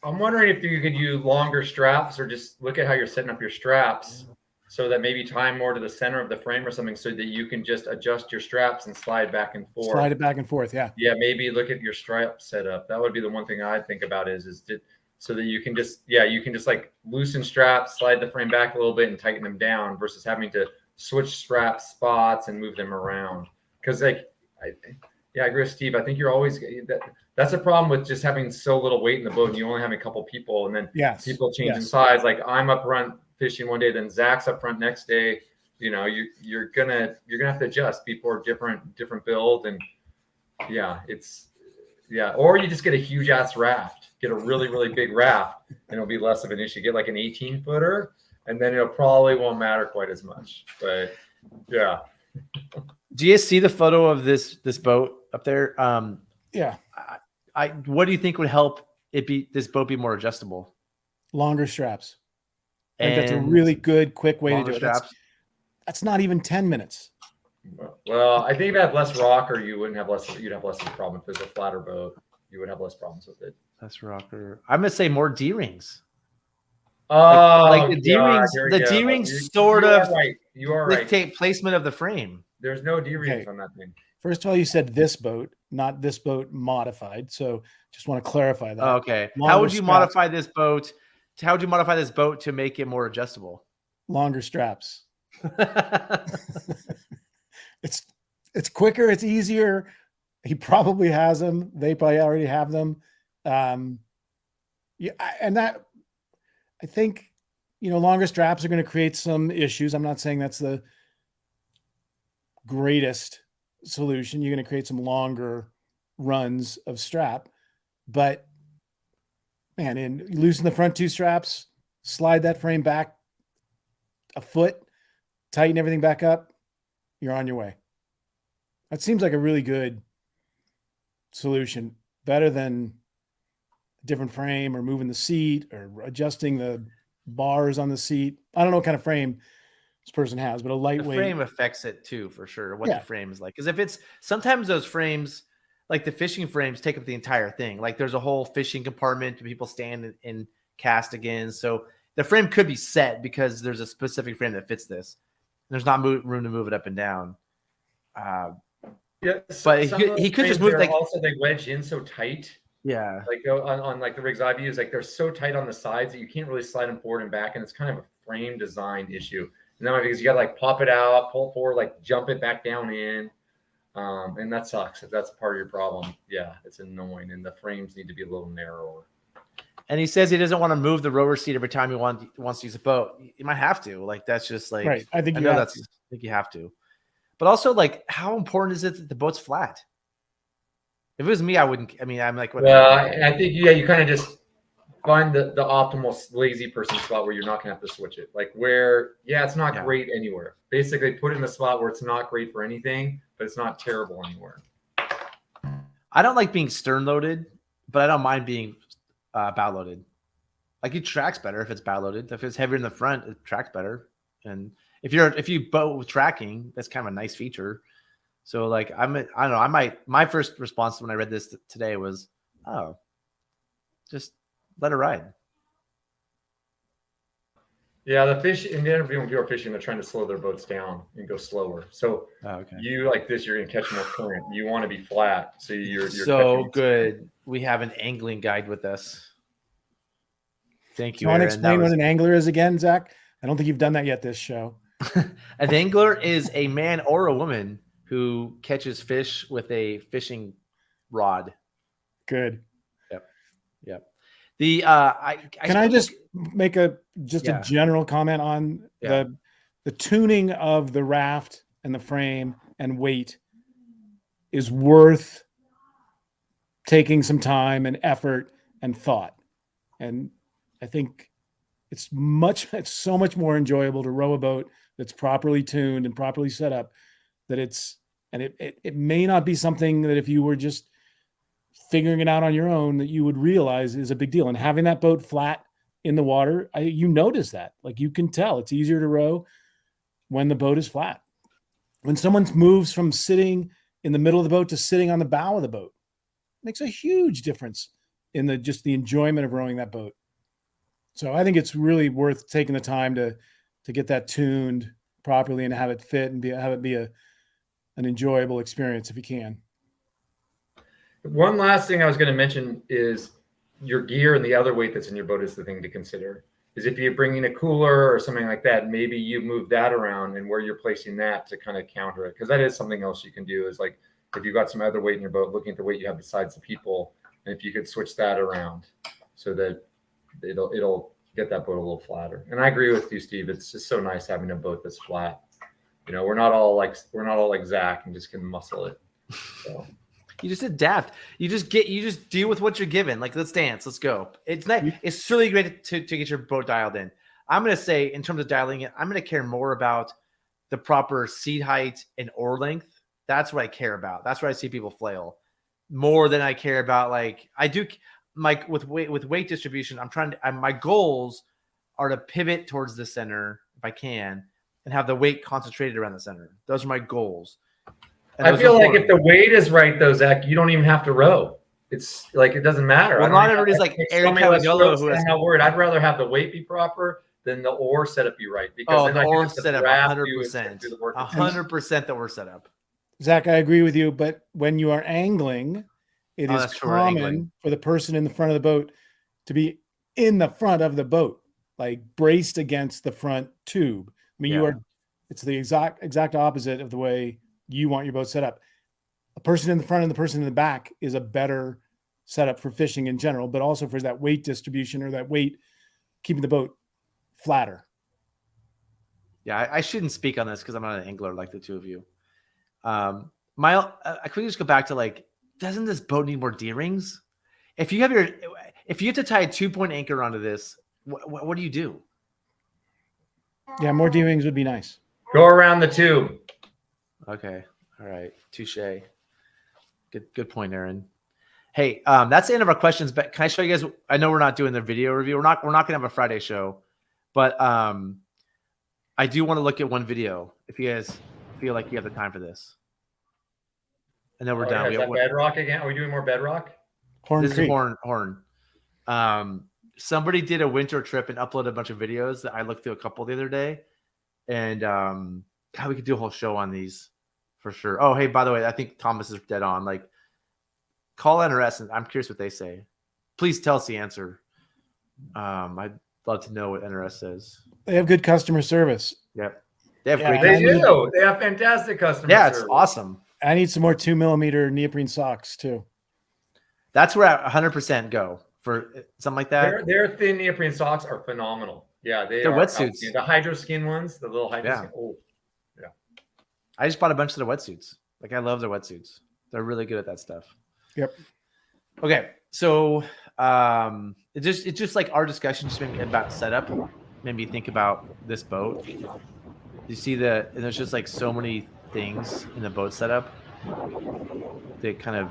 I'm wondering if you could use longer straps or just look at how you're setting up your straps so that maybe tie more to the center of the frame or something so that you can just adjust your straps and slide back and forth. Slide it back and forth. Yeah. Yeah. Maybe look at your strap setup. That would be the one thing I'd think about so that you can just like loosen straps, slide the frame back a little bit and tighten them down versus having to switch strap spots and move them around. Cause I agree with Steve. I think you're always that's a problem with just having so little weight in the boat and you only have a couple people and then people changing size. Like I'm up front fishing one day, then Zach's up front next day. You know, you're gonna have to adjust. People are different build and or you just get a huge ass raft, get a really, really big raft and it'll be less of an issue. Get like an 18-footer and then it probably won't matter quite as much. But yeah. Do you see the photo of this boat up there? Yeah. What do you think would help this boat be more adjustable? Longer straps. I think that's a really good, quick way to do it. That's not even 10 minutes. Well, I think if you had less rocker, you'd have less of a problem. If it's a flatter boat, you would have less problems with it. Less rocker. I'm gonna say more D-rings. Oh, like the D-rings. The D-rings sort of You are right. Dictate placement of the frame. There's no D-rings on that thing. First of all, you said this boat, not this boat modified. So just want to clarify that. Okay. How would you modify this boat? How would you modify this boat to make it more adjustable? Longer straps. It's quicker. It's easier. He probably has them. They probably already have them. And that I think, longer straps are going to create some issues. I'm not saying that's the greatest solution. You're going to create some longer runs of strap, but man, loosen the front 2 straps, slide that frame back a foot, tighten everything back up, you're on your way. That seems like a really good solution, better than a different frame or moving the seat or adjusting the bars on the seat. I don't know what kind of frame this person has, but a lightweight. The frame affects it too, for sure. What the frame is like, because if it's sometimes those frames, like the fishing frames, take up the entire thing. Like there's a whole fishing compartment that people stand and cast again. So the frame could be set because there's a specific frame that fits this. There's not room to move it up and down. Yeah, but he could just move. Also, they wedge in so tight Yeah. Like on like the rigs I've used, like they're so tight on the sides that you can't really slide them forward and back, and it's kind of a frame design issue. And then because you got to like pop it out, pull forward, like jump it back down in, and that sucks. If that's part of your problem, yeah, it's annoying, and the frames need to be a little narrower. And he says he doesn't want to move the rower seat every time he wants to use a boat. You might have to. Like that's just like Right. I think you have to. But also, like, how important is it that the boat's flat? If it was me, I wouldn't. I mean, I'm like, well, I think you kind of just find the optimal lazy person spot where you're not gonna have to switch it. Like where, it's not great anywhere. Basically, put it in the spot where it's not great for anything, but it's not terrible anywhere. I don't like being stern loaded, but I don't mind being bow loaded. Like it tracks better if it's bow loaded. If it's heavier in the front, it tracks better. And if you boat with tracking, that's kind of a nice feature. So like I don't know, my first response when I read this today was, oh, just let it ride. Yeah, the fish in the interview when people are fishing, they're trying to slow their boats down and go slower. So you like this, you're gonna catch more current. You want to be flat, so you're so good. We have an angling guide with us. Thank you. Want to explain what an angler is again, Zach? I don't think you've done that yet this show. An angler is a man or a woman who catches fish with a fishing rod. Good. Yep. The Can I just make a general comment on the tuning of the raft and the frame and weight is worth taking some time and effort and thought. And I think it's so much more enjoyable to row a boat that's properly tuned and properly set up, that it may not be something that if you were just figuring it out on your own that you would realize is a big deal. And having that boat flat in the water, you notice that. Like you can tell it's easier to row when the boat is flat. When someone moves from sitting in the middle of the boat to sitting on the bow of the boat, it makes a huge difference in the enjoyment of rowing that boat. So I think it's really worth taking the time to get that tuned properly and have it fit and have it be an enjoyable experience if you can. One last thing I was going to mention is your gear and the other weight that's in your boat is the thing to consider. Is if you're bringing a cooler or something like that, maybe you move that around and where you're placing that to kind of counter it. Because that is something else you can do is like if you've got some other weight in your boat, looking at the weight you have besides the people, and if you could switch that around so that it'll get that boat a little flatter. And I agree with you, Steve. It's just so nice having a boat that's flat. You know, we're not all like Zach and just can muscle it. So. You just adapt. You just deal with what you're given. Like, let's dance. Let's go. It's nice. It's really great to get your boat dialed in. I'm going to say, in terms of dialing it, I'm going to care more about the proper seat height and oar length. That's what I care about. That's where I see people flail more than I care about. Like I do, like with weight distribution, my goals are to pivot towards the center if I can and have the weight concentrated around the center. Those are my goals. I feel like if the weight is right, though, Zach, you don't even have to row. It's like it doesn't matter. Well, not everybody's like Eric Cavagnolo, who I'm not worried. I'd rather have the weight be proper than the oar setup be right. Because the oar setup, 100%, 100% the oar setup. Zach, I agree with you. But when you are angling, it is common for the person in the front of the boat to be in the front of the boat, like braced against the front tube. I mean, it's the exact opposite of the way you want your boat set up. A person in the front and the person in the back is a better setup for fishing in general, but also for that weight distribution or that weight keeping the boat flatter. Yeah, I shouldn't speak on this because I'm not an angler like the two of you. I could just go back to like, doesn't this boat need more D-rings? If you have to tie a 2-point anchor onto this, what do you do? Yeah, more D-rings would be nice. Go around the tube. Okay. All right. Touche. Good point, Aaron. Hey, that's the end of our questions. But can I show you guys? I know we're not doing the video review. We're not gonna have a Friday show, but I do want to look at one video if you guys feel like you have the time for this. And then we're done. Is that bedrock again? Are we doing more bedrock? This is Horn. Somebody did a winter trip and uploaded a bunch of videos that I looked through a couple the other day, and we could do a whole show on these for sure. Oh, hey, by the way, I think Thomas is dead on. Like, Call NRS, and I'm curious what they say. Please tell us the answer. I'd love to know what NRS says. They have good customer service. Yep. They have Yeah, great. They I do. They have fantastic customer Yeah, service. it's awesome. I need some more 2mm neoprene socks too. That's where I 100% go for something like that. Their thin neoprene socks are phenomenal. Yeah, They're are wetsuits. The hydro skin ones, the little hydro Yeah. skin. Oh, I just bought a bunch of their wetsuits. Like I love their wetsuits. They're really good at that stuff. Yep. Okay, so it's just like our discussion just made me about setup. Made me think about this boat. You see and there's just like so many things in the boat setup that kind of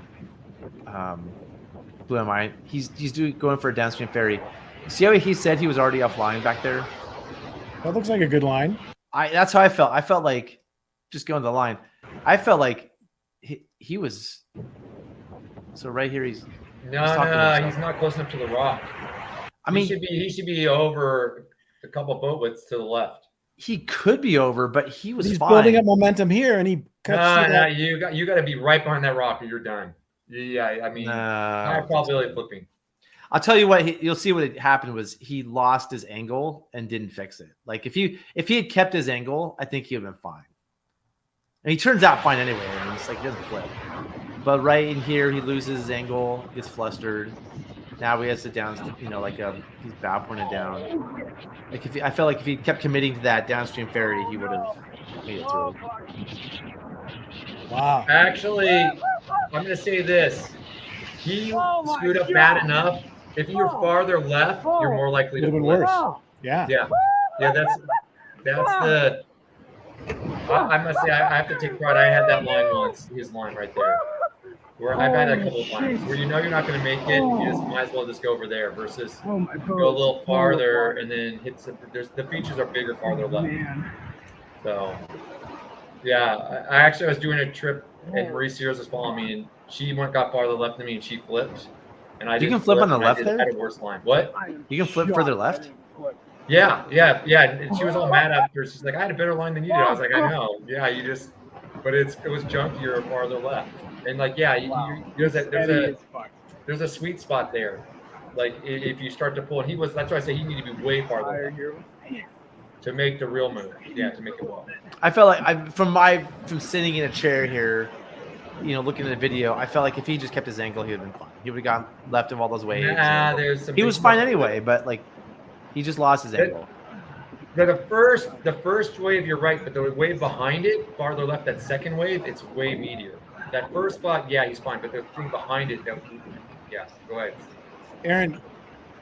blew my mind. He's going for a downstream ferry. See how he said he was already offline back there? That looks like a good line. That's how I felt. I felt like just going to the line. I felt like he was. So right here, he's talking to himself. he's not close enough to the rock. I mean, he should be over a couple boat widths to the left. he could be over, but he's fine. Building up momentum here, and he cuts through that. You got to be right behind that rock, or you're done. Yeah, I mean, high probability of flipping. I'll tell you what. You'll see what happened was he lost his angle and didn't fix it. Like if he had kept his angle, I think he would have been fine. And he turns out fine anyway. And it's like he doesn't flip. But right in here, he loses his angle, gets flustered. Now he has to down, like he's bow pointed down. Like I felt like if he kept committing to that downstream ferry, he would have made it through. Wow. Actually, I'm going to say this. He screwed up bad enough. If you're farther left, you're more likely to Would have been flip. worse. Yeah. Yeah. That's the. I must say, I have to take pride. I had that line once. His line right there. Where I've had a couple of times where you're not going to make it, you just might as well just go over there versus go a little farther and then hit some. The features are bigger farther left. So, yeah, I was doing a trip and Marie Sears was following me and she got farther left than me and she flipped. And I can flip on the left there? I had a worse line. What? You can flip further left? Yeah. And she was all mad after. She's like, I had a better line than you did. I was like, I know. Yeah, but it was junkier farther left. And like, yeah, there's a sweet spot there. Like if you start to pull, and that's why I say he needed to be way farther left to make the real move. Yeah, to make it well. I felt like from sitting in a chair here, looking at the video, I felt like if he just kept his angle, he would have been fine. He would have gone left of all those waves. He was fine anyway, but like he just lost his angle. The first wave, you're right, but the wave behind it, farther left, that second wave, it's way meatier. That first spot, yeah, he's fine, but the thing behind it, yeah, go ahead. Aaron,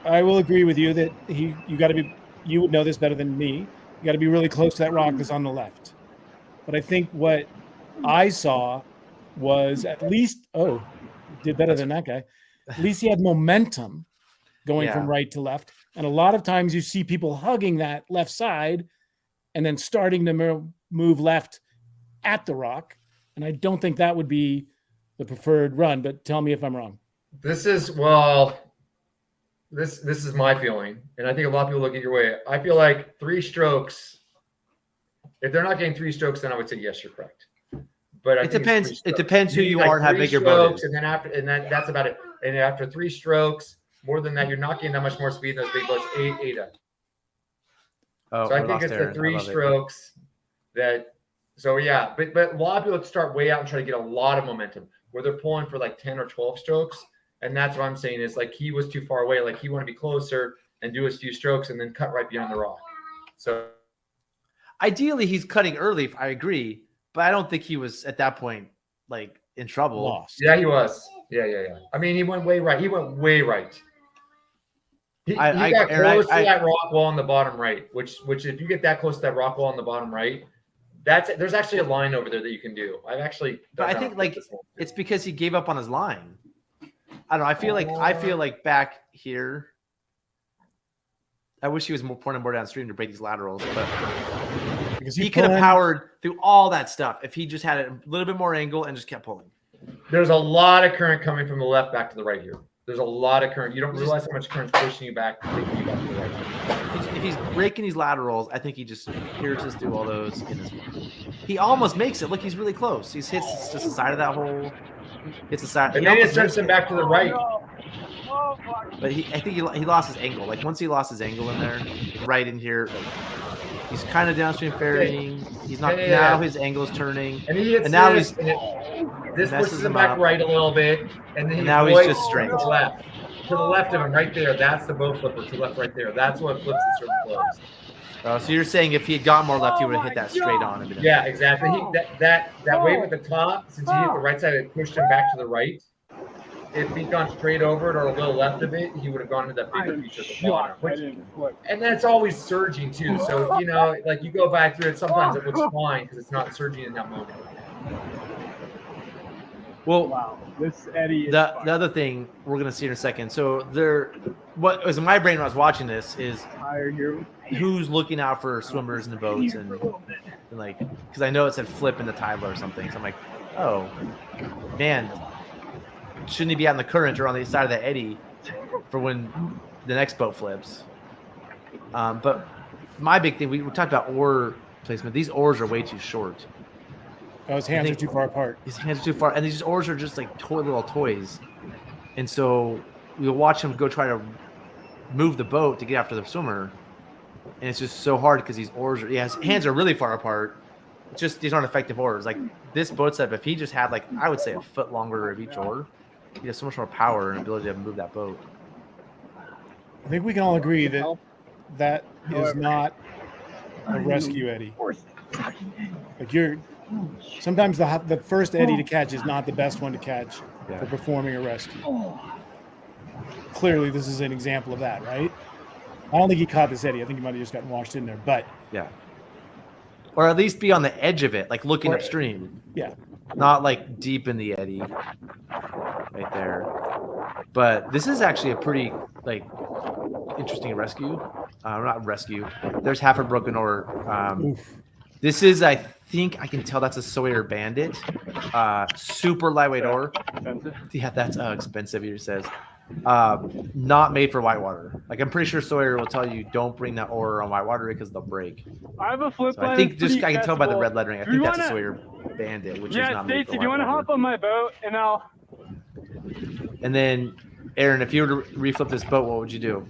I will agree with you that you would know this better than me. You got to be really close to that rock that's on the left. But I think what I saw was at least, did better than that guy. At least he had momentum going from right to left. And a lot of times you see people hugging that left side and then starting to move left at the rock. And I don't think that would be the preferred run, but tell me if I'm wrong. This is my feeling. And I think a lot of people look at your way. I feel like 3 strokes, if they're not getting 3 strokes, then I would say, yes, you're correct. But It depends who you are and how big your boat is. And then that's about it. And after 3 strokes, more than that, you're not getting that much more speed in those big boats. 8 up. So I think it's the 3 strokes that. So yeah, but a lot of people start way out and try to get a lot of momentum where they're pulling for like 10 or 12 strokes. And that's what I'm saying is like he was too far away. Like he wanted to be closer and do his few strokes and then cut right behind the rock. So ideally he's cutting early. I agree, but I don't think he was at that point like in trouble. Lost. Yeah, he was. Yeah. I mean, he went way right. He got close to that rock wall on the bottom right, which if you get that close to that rock wall on the bottom right, there's actually a line over there that you can do. But I think like it's because he gave up on his line. I don't know. I feel like back here. I wish he was pointing more downstream to break these laterals, but because he could have powered through all that stuff if he just had a little bit more angle and just kept pulling. There's a lot of current coming from the left back to the right here. There's a lot of current. You don't realize how much current pushing you back, taking you back to the right. If he's breaking these laterals, I think he just pierces through all those in his. He almost makes it. Look, he's really close. He's hits just the side of that hole. It's a side. And then it starts him back to the right. But I think he lost his angle. Like once he lost his angle in there, right in here, like, he's kind of downstream ferrying. He's not now. His angle's turning, and he hits and now this, he's this pushes him back right a little bit, and then now he's just straight to the left of him, right there. That's the boat flipper to the left, right there. That's what flips the certain flows. So you're saying if he had gotten more left, he would have hit that straight on him. Yeah, exactly. That wave at the top, since he hit the right side, it pushed him back to the right. If he'd gone straight over it or a little left of it, he would have gone to that bigger feature at the bottom. And then it's always surging too. So, you know, like you go back through it, sometimes it looks fine because it's not surging in that moment. Well, wow, this Eddie is the other thing we're going to see in a second. So what was in my brain when I was watching this is who's looking out for swimmers in the boats and like, because I know it said flip in the title or something. So I'm like, oh, man. Shouldn't he be out in the current or on the side of the eddy for when the next boat flips? But my big thing, we talked about oar placement. These oars are way too short. Oh, his hands are too far apart. His hands are too far, and these oars are just like little toys. And so we'll watch him go try to move the boat to get after the swimmer, and it's just so hard because these oars his hands are really far apart. It's just these aren't effective oars. Like this boat setup, if he just had like I would say a foot longer of each oar, he has so much more power and ability to move that boat. I think we can all agree that that is not a rescue eddy. Like sometimes the first eddy to catch is not the best one to catch for performing a rescue. Clearly, this is an example of that, right? I don't think he caught this eddy. I think he might have just gotten washed in there, but yeah, or at least be on the edge of it, like looking upstream. Yeah, not like deep in the eddy, right there. But this is actually a pretty like interesting rescue. Not rescue. There's half a broken oar. This is, I think I can tell that's a Sawyer Bandit. Super lightweight oar. Expensive. Yeah, that's expensive, he says. Not made for whitewater. Like I'm pretty sure Sawyer will tell you don't bring that oar on whitewater because they'll break. I have a flip line. I think just I can tell by the red lettering. I think that's a Sawyer Bandit, which is not made for whitewater. Do you want to hop on my boat and I'll? And then, Aaron, if you were to reflip this boat, what would you do?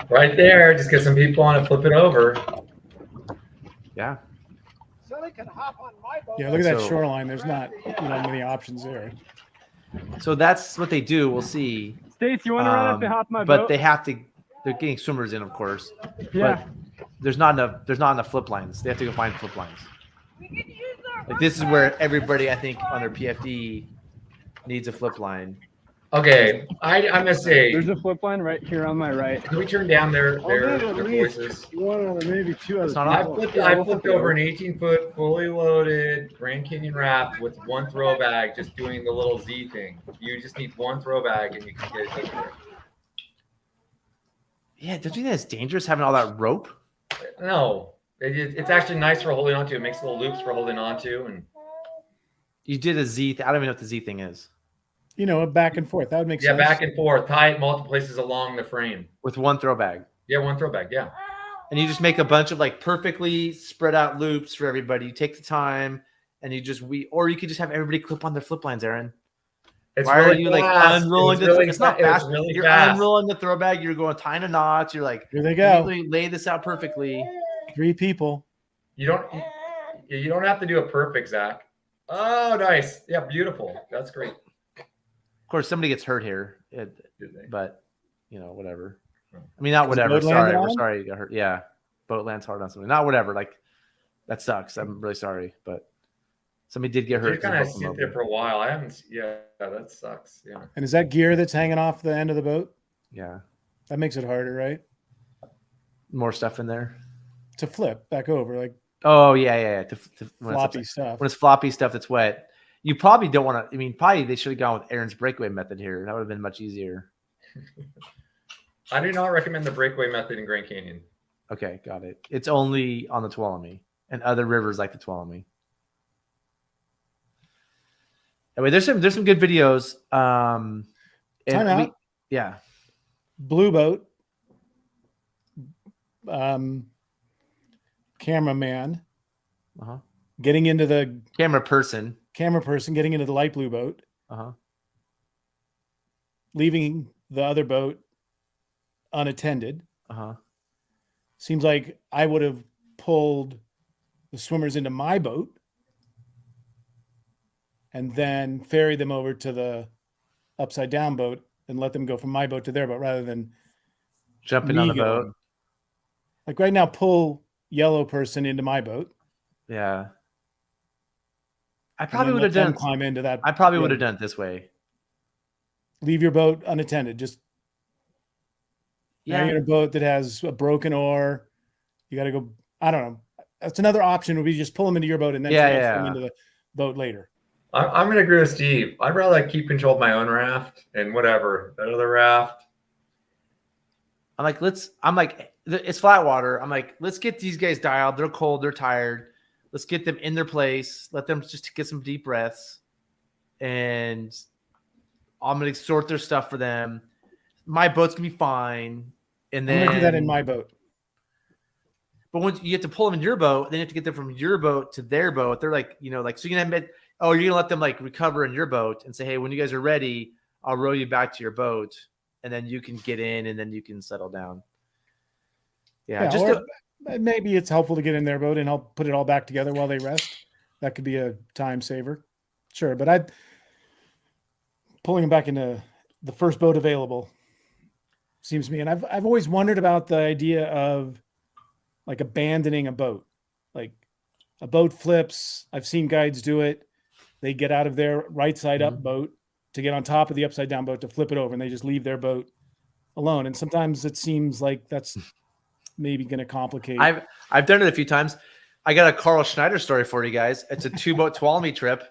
Right there, just get some people on and flip it over. Yeah. Yeah, look at that shoreline. There's not many options there. So that's what they do. We'll see. Stace, you want to run up and hop my boat? But they have to. They're getting swimmers in, of course. Yeah. But there's not enough. There's not enough flip lines. They have to go find flip lines. Like this is where everybody, I think, on their PFD needs a flip line. Okay, I'm gonna say there's a flip line right here on my right. Can we turn down their voices? One or maybe two other. I flipped over an 18-foot fully loaded Grand Canyon raft with one throw bag, just doing the little Z thing. You just need one throw bag and you can get it there. Yeah, don't you think it's dangerous having all that rope? No, it's actually nice for holding onto. It makes little loops for holding onto. And you did a Z. I don't even know what the Z thing is. Back and forth. That would make sense. Yeah, back and forth. Tie it multiple places along the frame. With one throw bag. Yeah, one throw bag. Yeah. And you just make a bunch of like perfectly spread out loops for everybody. You take the time and you just or you could just have everybody clip on their flip lines, Aaron. Why are you like unrolling the? It's not fast. You're unrolling the throw bag. You're going tying a knots. You're like, here they go. Lay this out perfectly. 3 people. You don't have to do it perfect, Zach. Oh, nice. Yeah, beautiful. That's great. Of course, somebody gets hurt here, but whatever. I mean, not whatever. Sorry, we're sorry you got hurt. Yeah, boat lands hard on somebody. Not whatever. Like that sucks. I'm really sorry, but somebody did get hurt. You kind of sit there for a while. I haven't. Yeah, that sucks. Yeah. And is that gear that's hanging off the end of the boat? Yeah. That makes it harder, right? More stuff in there to flip back over, like. Oh yeah. Floppy stuff. When it's floppy stuff that's wet. You probably don't want to. I mean, probably they should have gone with Aaron's breakaway method here. That would have been much easier. I do not recommend the breakaway method in Grand Canyon. Okay, got it. It's only on the Tuolumne and other rivers like the Tuolumne. Anyway, there's some good videos. Time out. Yeah. Blue boat. Cameraman. Uh-huh. Getting into the camera person camera person getting into the light blue boat, leaving the other boat unattended. Seems like I would have pulled the swimmers into my boat and then ferry them over to the upside down boat and let them go from my boat to their boat rather than jumping me on the going. boat. Like right now, pull yellow person into my boat. Yeah. I and probably then would let have done them climb into that. I probably would have done it this way. Leave your boat unattended. Just now you're in a boat that has a broken oar. You got to go. I don't know. That's another option. Would be just pull them into your boat and then transfer them into the boat later. I'm going to agree with Steve. I'd rather keep control of my own raft and whatever that other raft. I'm like, it's flat water. I'm like, let's get these guys dialed. They're cold. They're tired. Let's get them in their place. Let them just get some deep breaths. And I'm going to sort their stuff for them. My boat's going to be fine. And then I'm going to do that in my boat. But once you have to pull them in your boat, then you have to get them from your boat to their boat. They're like, you know, like, so you're going to you're going to let them like recover in your boat and say, hey, when you guys are ready, I'll row you back to your boat. And then you can get in and then you can settle down. Maybe it's helpful to get in their boat and help put it all back together while they rest. That could be a time saver. Sure. But pulling them back into the first boat available seems to me. And I've always wondered about the idea of like abandoning a boat. Like a boat flips. I've seen guides do it. They get out of their right side up boat to get on top of the upside down boat to flip it over, and they just leave their boat alone. And sometimes it seems like that's maybe going to complicate. I've done it a few times. I got a Carl Schneider story for you guys. It's a 2-boat Tuolumne trip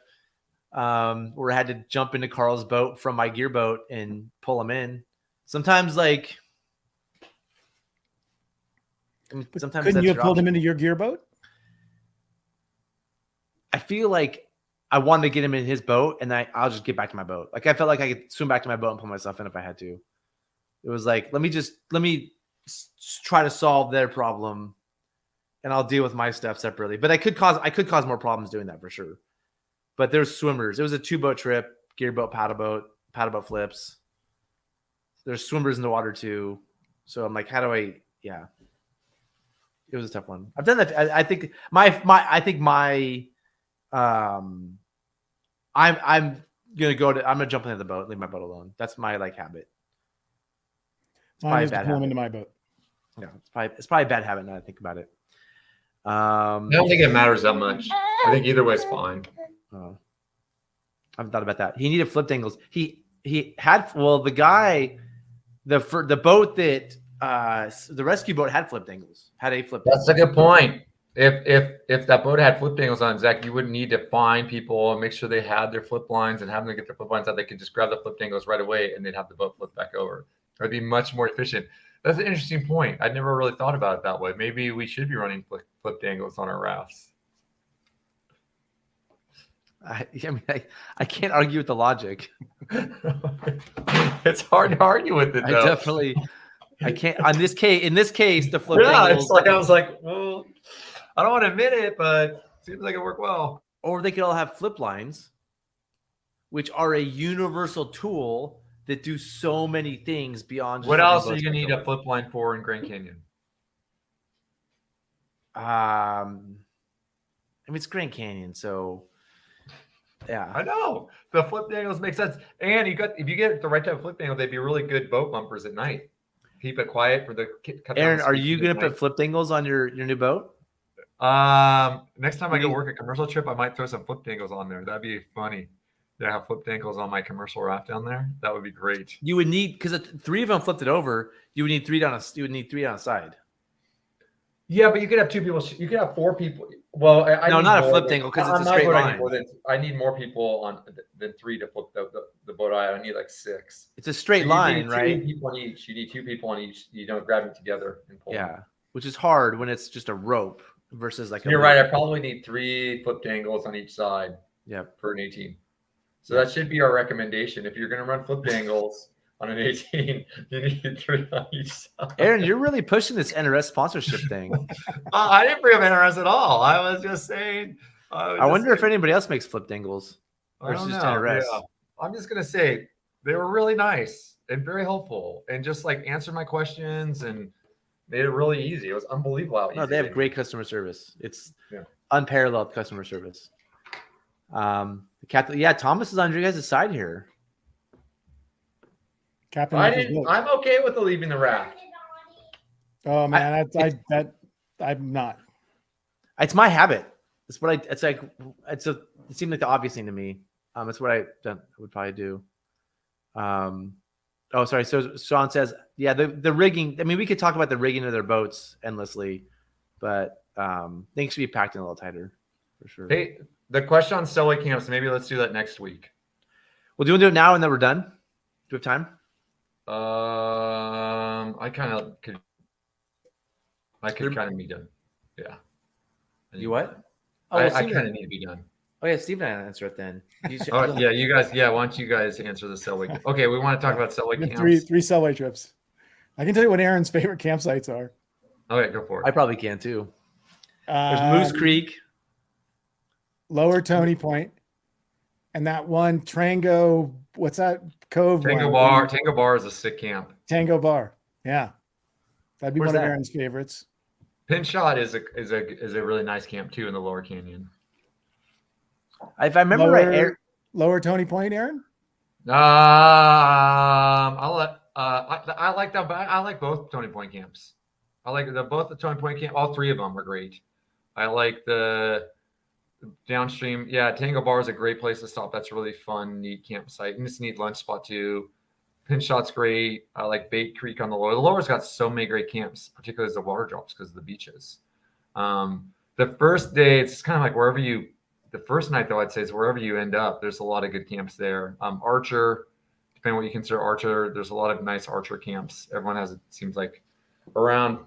where I had to jump into Carl's boat from my gear boat and pull him in. Sometimes couldn't you have pulled him into your gear boat? I feel like I wanted to get him in his boat, and I'll just get back to my boat. Like I felt like I could swim back to my boat and pull myself in if I had to. It was like, let me try to solve their problem, and I'll deal with my stuff separately. But I could cause more problems doing that for sure. But there's swimmers. It was a 2-boat trip: gear boat, paddle boat flips. There's swimmers in the water too. So I'm like, how do I? Yeah, it was a tough one. I've done that. I think I'm gonna jump into the boat, leave my boat alone. That's my habit. It's Mine is to pull him into my boat. Yeah, it's probably a bad habit now that I think about it. I don't think it matters that much. I think either way is fine. I haven't thought about that. He needed flip dangles. He had the guy, the boat that the rescue boat had flip dangles. Had a flip. That's a good point. If that boat had flip dangles on, Zach, you wouldn't need to find people and make sure they had their flip lines and have them get their flip lines out. They could just grab the flip dangles right away and they'd have the boat flip back over. It would be much more efficient. That's an interesting point. I'd never really thought about it that way. Maybe we should be running flip dangles on our rafts. I can't argue with the logic. It's hard to argue with it, though. I can't. In this case, the flip. Yeah, it's like I was like, well, I don't want to admit it, but it seems like it worked well. Or they could all have flip lines, which are a universal tool that do so many things beyond. Just what else are you gonna need a flip line for in Grand Canyon? I mean, it's Grand Canyon, so yeah. I know the flip dangles make sense, and if you get the right type of flip dangle, they'd be really good boat bumpers at night. Keep it quiet for the. Aaron, are you gonna put flip dangles on your new boat? Next time I go work a commercial trip, I might throw some flip dangles on there. That'd be funny. Yeah, have flip dangles on my commercial raft down there. That would be great. You would need, because 3 of them flipped it over. You would need 3 down. You would need 3 on a side. Yeah, but you could have 2 people. You could have 4 people. Well, no, not a flip dangle because it's a straight line. I need more people than 3 to flip the boat out. I need like 6. It's a straight line, right? 2 people on each. You need 2 people on each. You don't grab them together and pull. Yeah, which is hard when it's just a rope versus like. You're right. I probably need 3 flip dangles on each side. Yeah, for an 18. So that should be our recommendation. If you're going to run flip dangles on an 18, you need 3 on each side. Aaron, you're really pushing this NRS sponsorship thing. I didn't bring up NRS at all. I was just saying I wonder if anybody else makes flip dingles. I Or it's don't just know. 10 rest. Yeah. I'm just gonna say they were really nice and very helpful, and just like answered my questions and made it really easy. It was unbelievable how easy. No, they have great customer service. It's unparalleled customer service. Captain, Thomas is on your guys' side here. Captain, I'm okay with the leaving the raft. Oh man, I'm not. It's my habit. It's what it seemed like the obvious thing to me. It's what I would probably do. Oh, sorry. So Sean says, yeah, the rigging. I mean, we could talk about the rigging of their boats endlessly, but things should be packed in a little tighter for sure. Hey, the question on Selway camps, maybe let's do that next week. Well, do you want to do it now and then we're done? Do we have time? I kind of be done. Yeah. You what? I kind of need to be done. Oh yeah, Steve and I answer it then. Yeah, you guys. Yeah, why don't you guys answer the Selway? Okay, we want to talk about Selway camps. Three Selway trips. I can tell you what Aaron's favorite campsites are. Okay, go for it. I probably can too. There's Moose Creek, Lower Tony Point, and that one Tango. What's that cove? Tango Bar. Tango Bar is a sick camp. Tango Bar. Yeah, that'd be Where's one of that? Aaron's favorites. Pinshot is a really nice camp too in the Lower Canyon. If I remember right, Lower Tony Point, Aaron. I like both Tony Point camps. I like both the Tony Point camp. All three of them are great. I like the downstream. Yeah, Tango Bar is a great place to stop. That's a really fun, neat campsite. And it's a neat lunch spot too. Pinshot's great. I like Bait Creek on the lower. The lower's got so many great camps, particularly as the water drops because of the beaches. The first day, it's kind of like wherever you. The first night, though, I'd say is wherever you end up. There's a lot of good camps there. Archer, depending on what you consider Archer, there's a lot of nice Archer camps. Everyone has, it seems like, around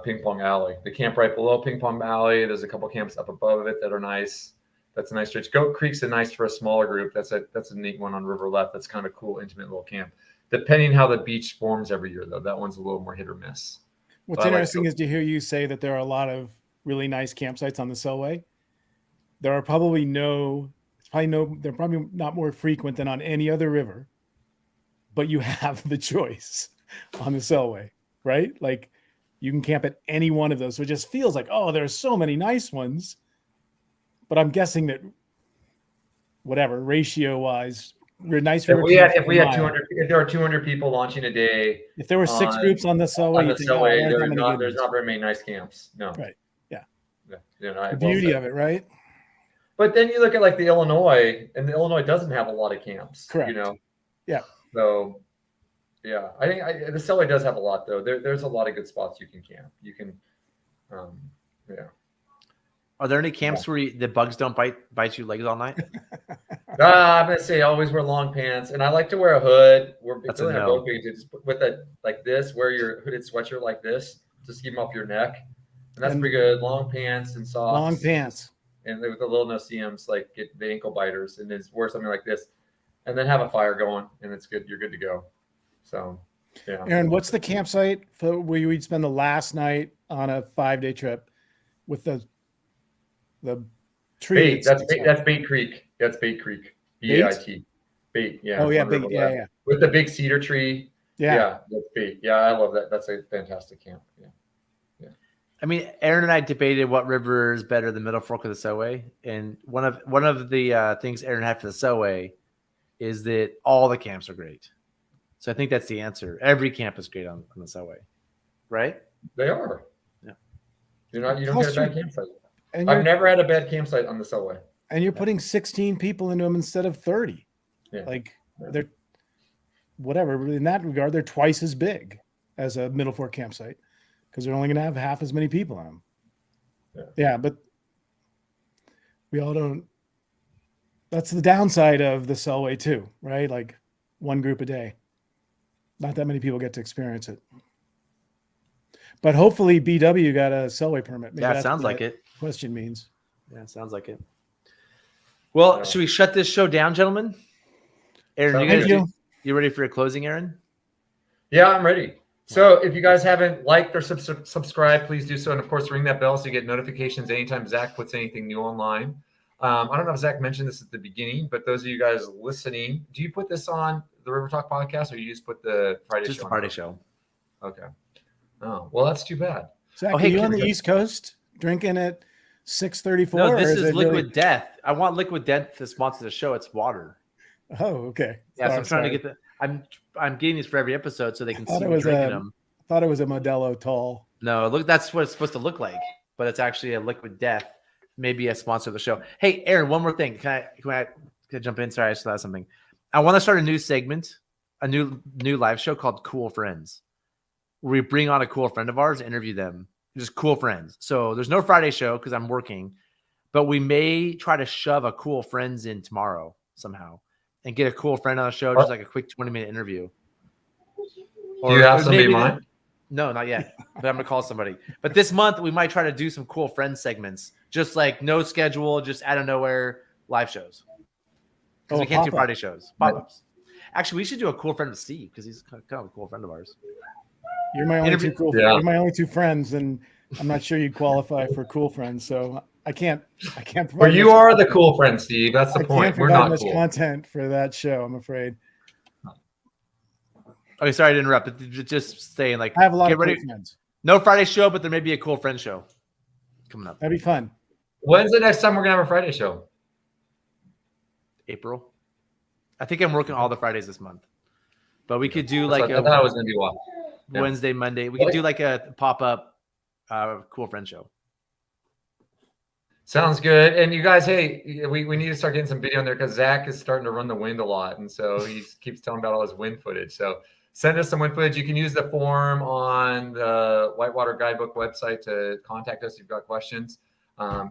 Ping Pong Alley. The camp right below Ping Pong Alley. There's a couple camps up above it that are nice. That's a nice stretch. Goat Creek's a nice for a smaller group. That's a neat one on River Left. That's kind of a cool, intimate little camp. Depending how the beach forms every year, though, that one's a little more hit or miss. What's interesting is to hear you say that there are a lot of really nice campsites on the Selway. There are probably they're probably not more frequent than on any other river, but you have the choice on the Selway, right? Like you can camp at any one of those. So it just feels like, oh, there's so many nice ones. But I'm guessing that whatever ratio wise, we're nice. If there are 200 people launching a day, if there were 6 groups on the Selway, there's not very many nice camps. No. Right. Yeah. The beauty of it, right? But then you look at like the Illinois, and the Illinois doesn't have a lot of camps. Correct. Yeah. So, yeah, I think the Selway does have a lot though. There's a lot of good spots you can camp. You can, yeah. Are there any camps where the bugs don't bite you legs all night? I'm gonna say always wear long pants, and I like to wear a hood. That's a no. Just with a like this, wear your hooded sweatshirt like this, just keep them off your neck, and that's pretty good. Long pants and socks. Long pants. And with the little no-see-ums, like get the ankle biters, and then wear something like this, and then have a fire going, and it's good. You're good to go. So, yeah. Aaron, what's the campsite where you'd spend the last night on a 5-day trip with the tree? That's Bait Creek. That's Bait Creek. B-A-I-T. Bait. Yeah. Oh yeah, Bait. Yeah. With the big cedar tree. Yeah. That's Bait. Yeah, I love that. That's a fantastic camp. Yeah. I mean, Aaron and I debated what river is better, the Middle Fork or the Selway. And one of the things Aaron had for the Selway is that all the camps are great. So I think that's the answer. Every camp is great on the Selway, right? They are. Yeah. You don't get a bad campsite. I've never had a bad campsite on the Selway. And you're putting 16 people into them instead of 30. Yeah. They're whatever. In that regard, they're twice as big as a Middle Fork campsite. Because they're only going to have half as many people on them. Yeah, but we all don't. That's the downside of the Selway too, right? Like one group a day. Not that many people get to experience it. But hopefully BW got a Selway permit. Maybe it sounds like it. Question means. Yeah, it sounds like it. Well, should we shut this show down, gentlemen? Aaron, you ready for your closing, Aaron? Yeah, I'm ready. So if you guys haven't liked or subscribed, please do so. And of course, ring that bell so you get notifications anytime Zach puts anything new online. I don't know if Zach mentioned this at the beginning, but those of you guys listening, do you put this on the River Talk podcast, or you just put the Friday Just show? the Friday show. Okay. Oh, well, that's too bad. Zach, Oh, are hey, you on can the we- East Coast drinking at 6:34? No, this or is it Liquid really- Death. I want Liquid Death to sponsor the show. It's water. Oh, okay. Yeah, so I'm trying Sorry. to get the. I'm getting these for every episode so they can Thought see it me was drinking a- them. Thought it was a Modelo tall. No, look, that's what it's supposed to look like, but it's actually a Liquid Death. Maybe a sponsor of the show. Hey, Aaron, one more thing. Can I jump in? Sorry, I still have something. I want to start a new segment, a new live show called Cool Friends, where we bring on a cool friend of ours, interview them, just cool friends. So there's no Friday show because I'm working, but we may try to shove a cool friends in tomorrow somehow and get a cool friend on the show, just like a quick 20-minute interview. Do you have or somebody in maybe mind? No, not yet. But I'm gonna call somebody. But this month we might try to do some cool friends segments, just like no schedule, just out of nowhere live shows. Because we can't do pop-up. Friday shows, pop-ups. Actually, we should do a cool friend with Steve because he's kind of a cool friend of ours. You're my only Interview- two cool. Yeah. You're my only two friends, and I'm not sure you'd qualify for cool friends. So I can't. Or provide you much are the content. cool friend, Steve. That's the I point. can't We're provide not much cool. content for that show. I'm afraid. Okay, sorry to interrupt, but just saying, like, I have a lot get of cool ready. friends. No Friday show, but there may be a cool friend show coming up. That'd be fun. When's the next time we're gonna have a Friday show? April. I think I'm working all the Fridays this month, but we could do I like thought it was gonna be wild. Yeah. Wednesday, Monday. We could do like a pop-up cool friend show. Sounds good. And you guys, hey, we need to start getting some video in there because Zach is starting to run the wind a lot. And so he keeps telling about all his wind footage. So send us some wind footage. You can use the form on the Whitewater Guidebook website to contact us if you've got questions.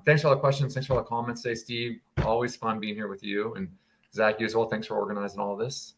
Thanks for all the questions. Thanks for all the comments today, Steve. Always fun being here with you. And Zach, you as well. Thanks for organizing all of this.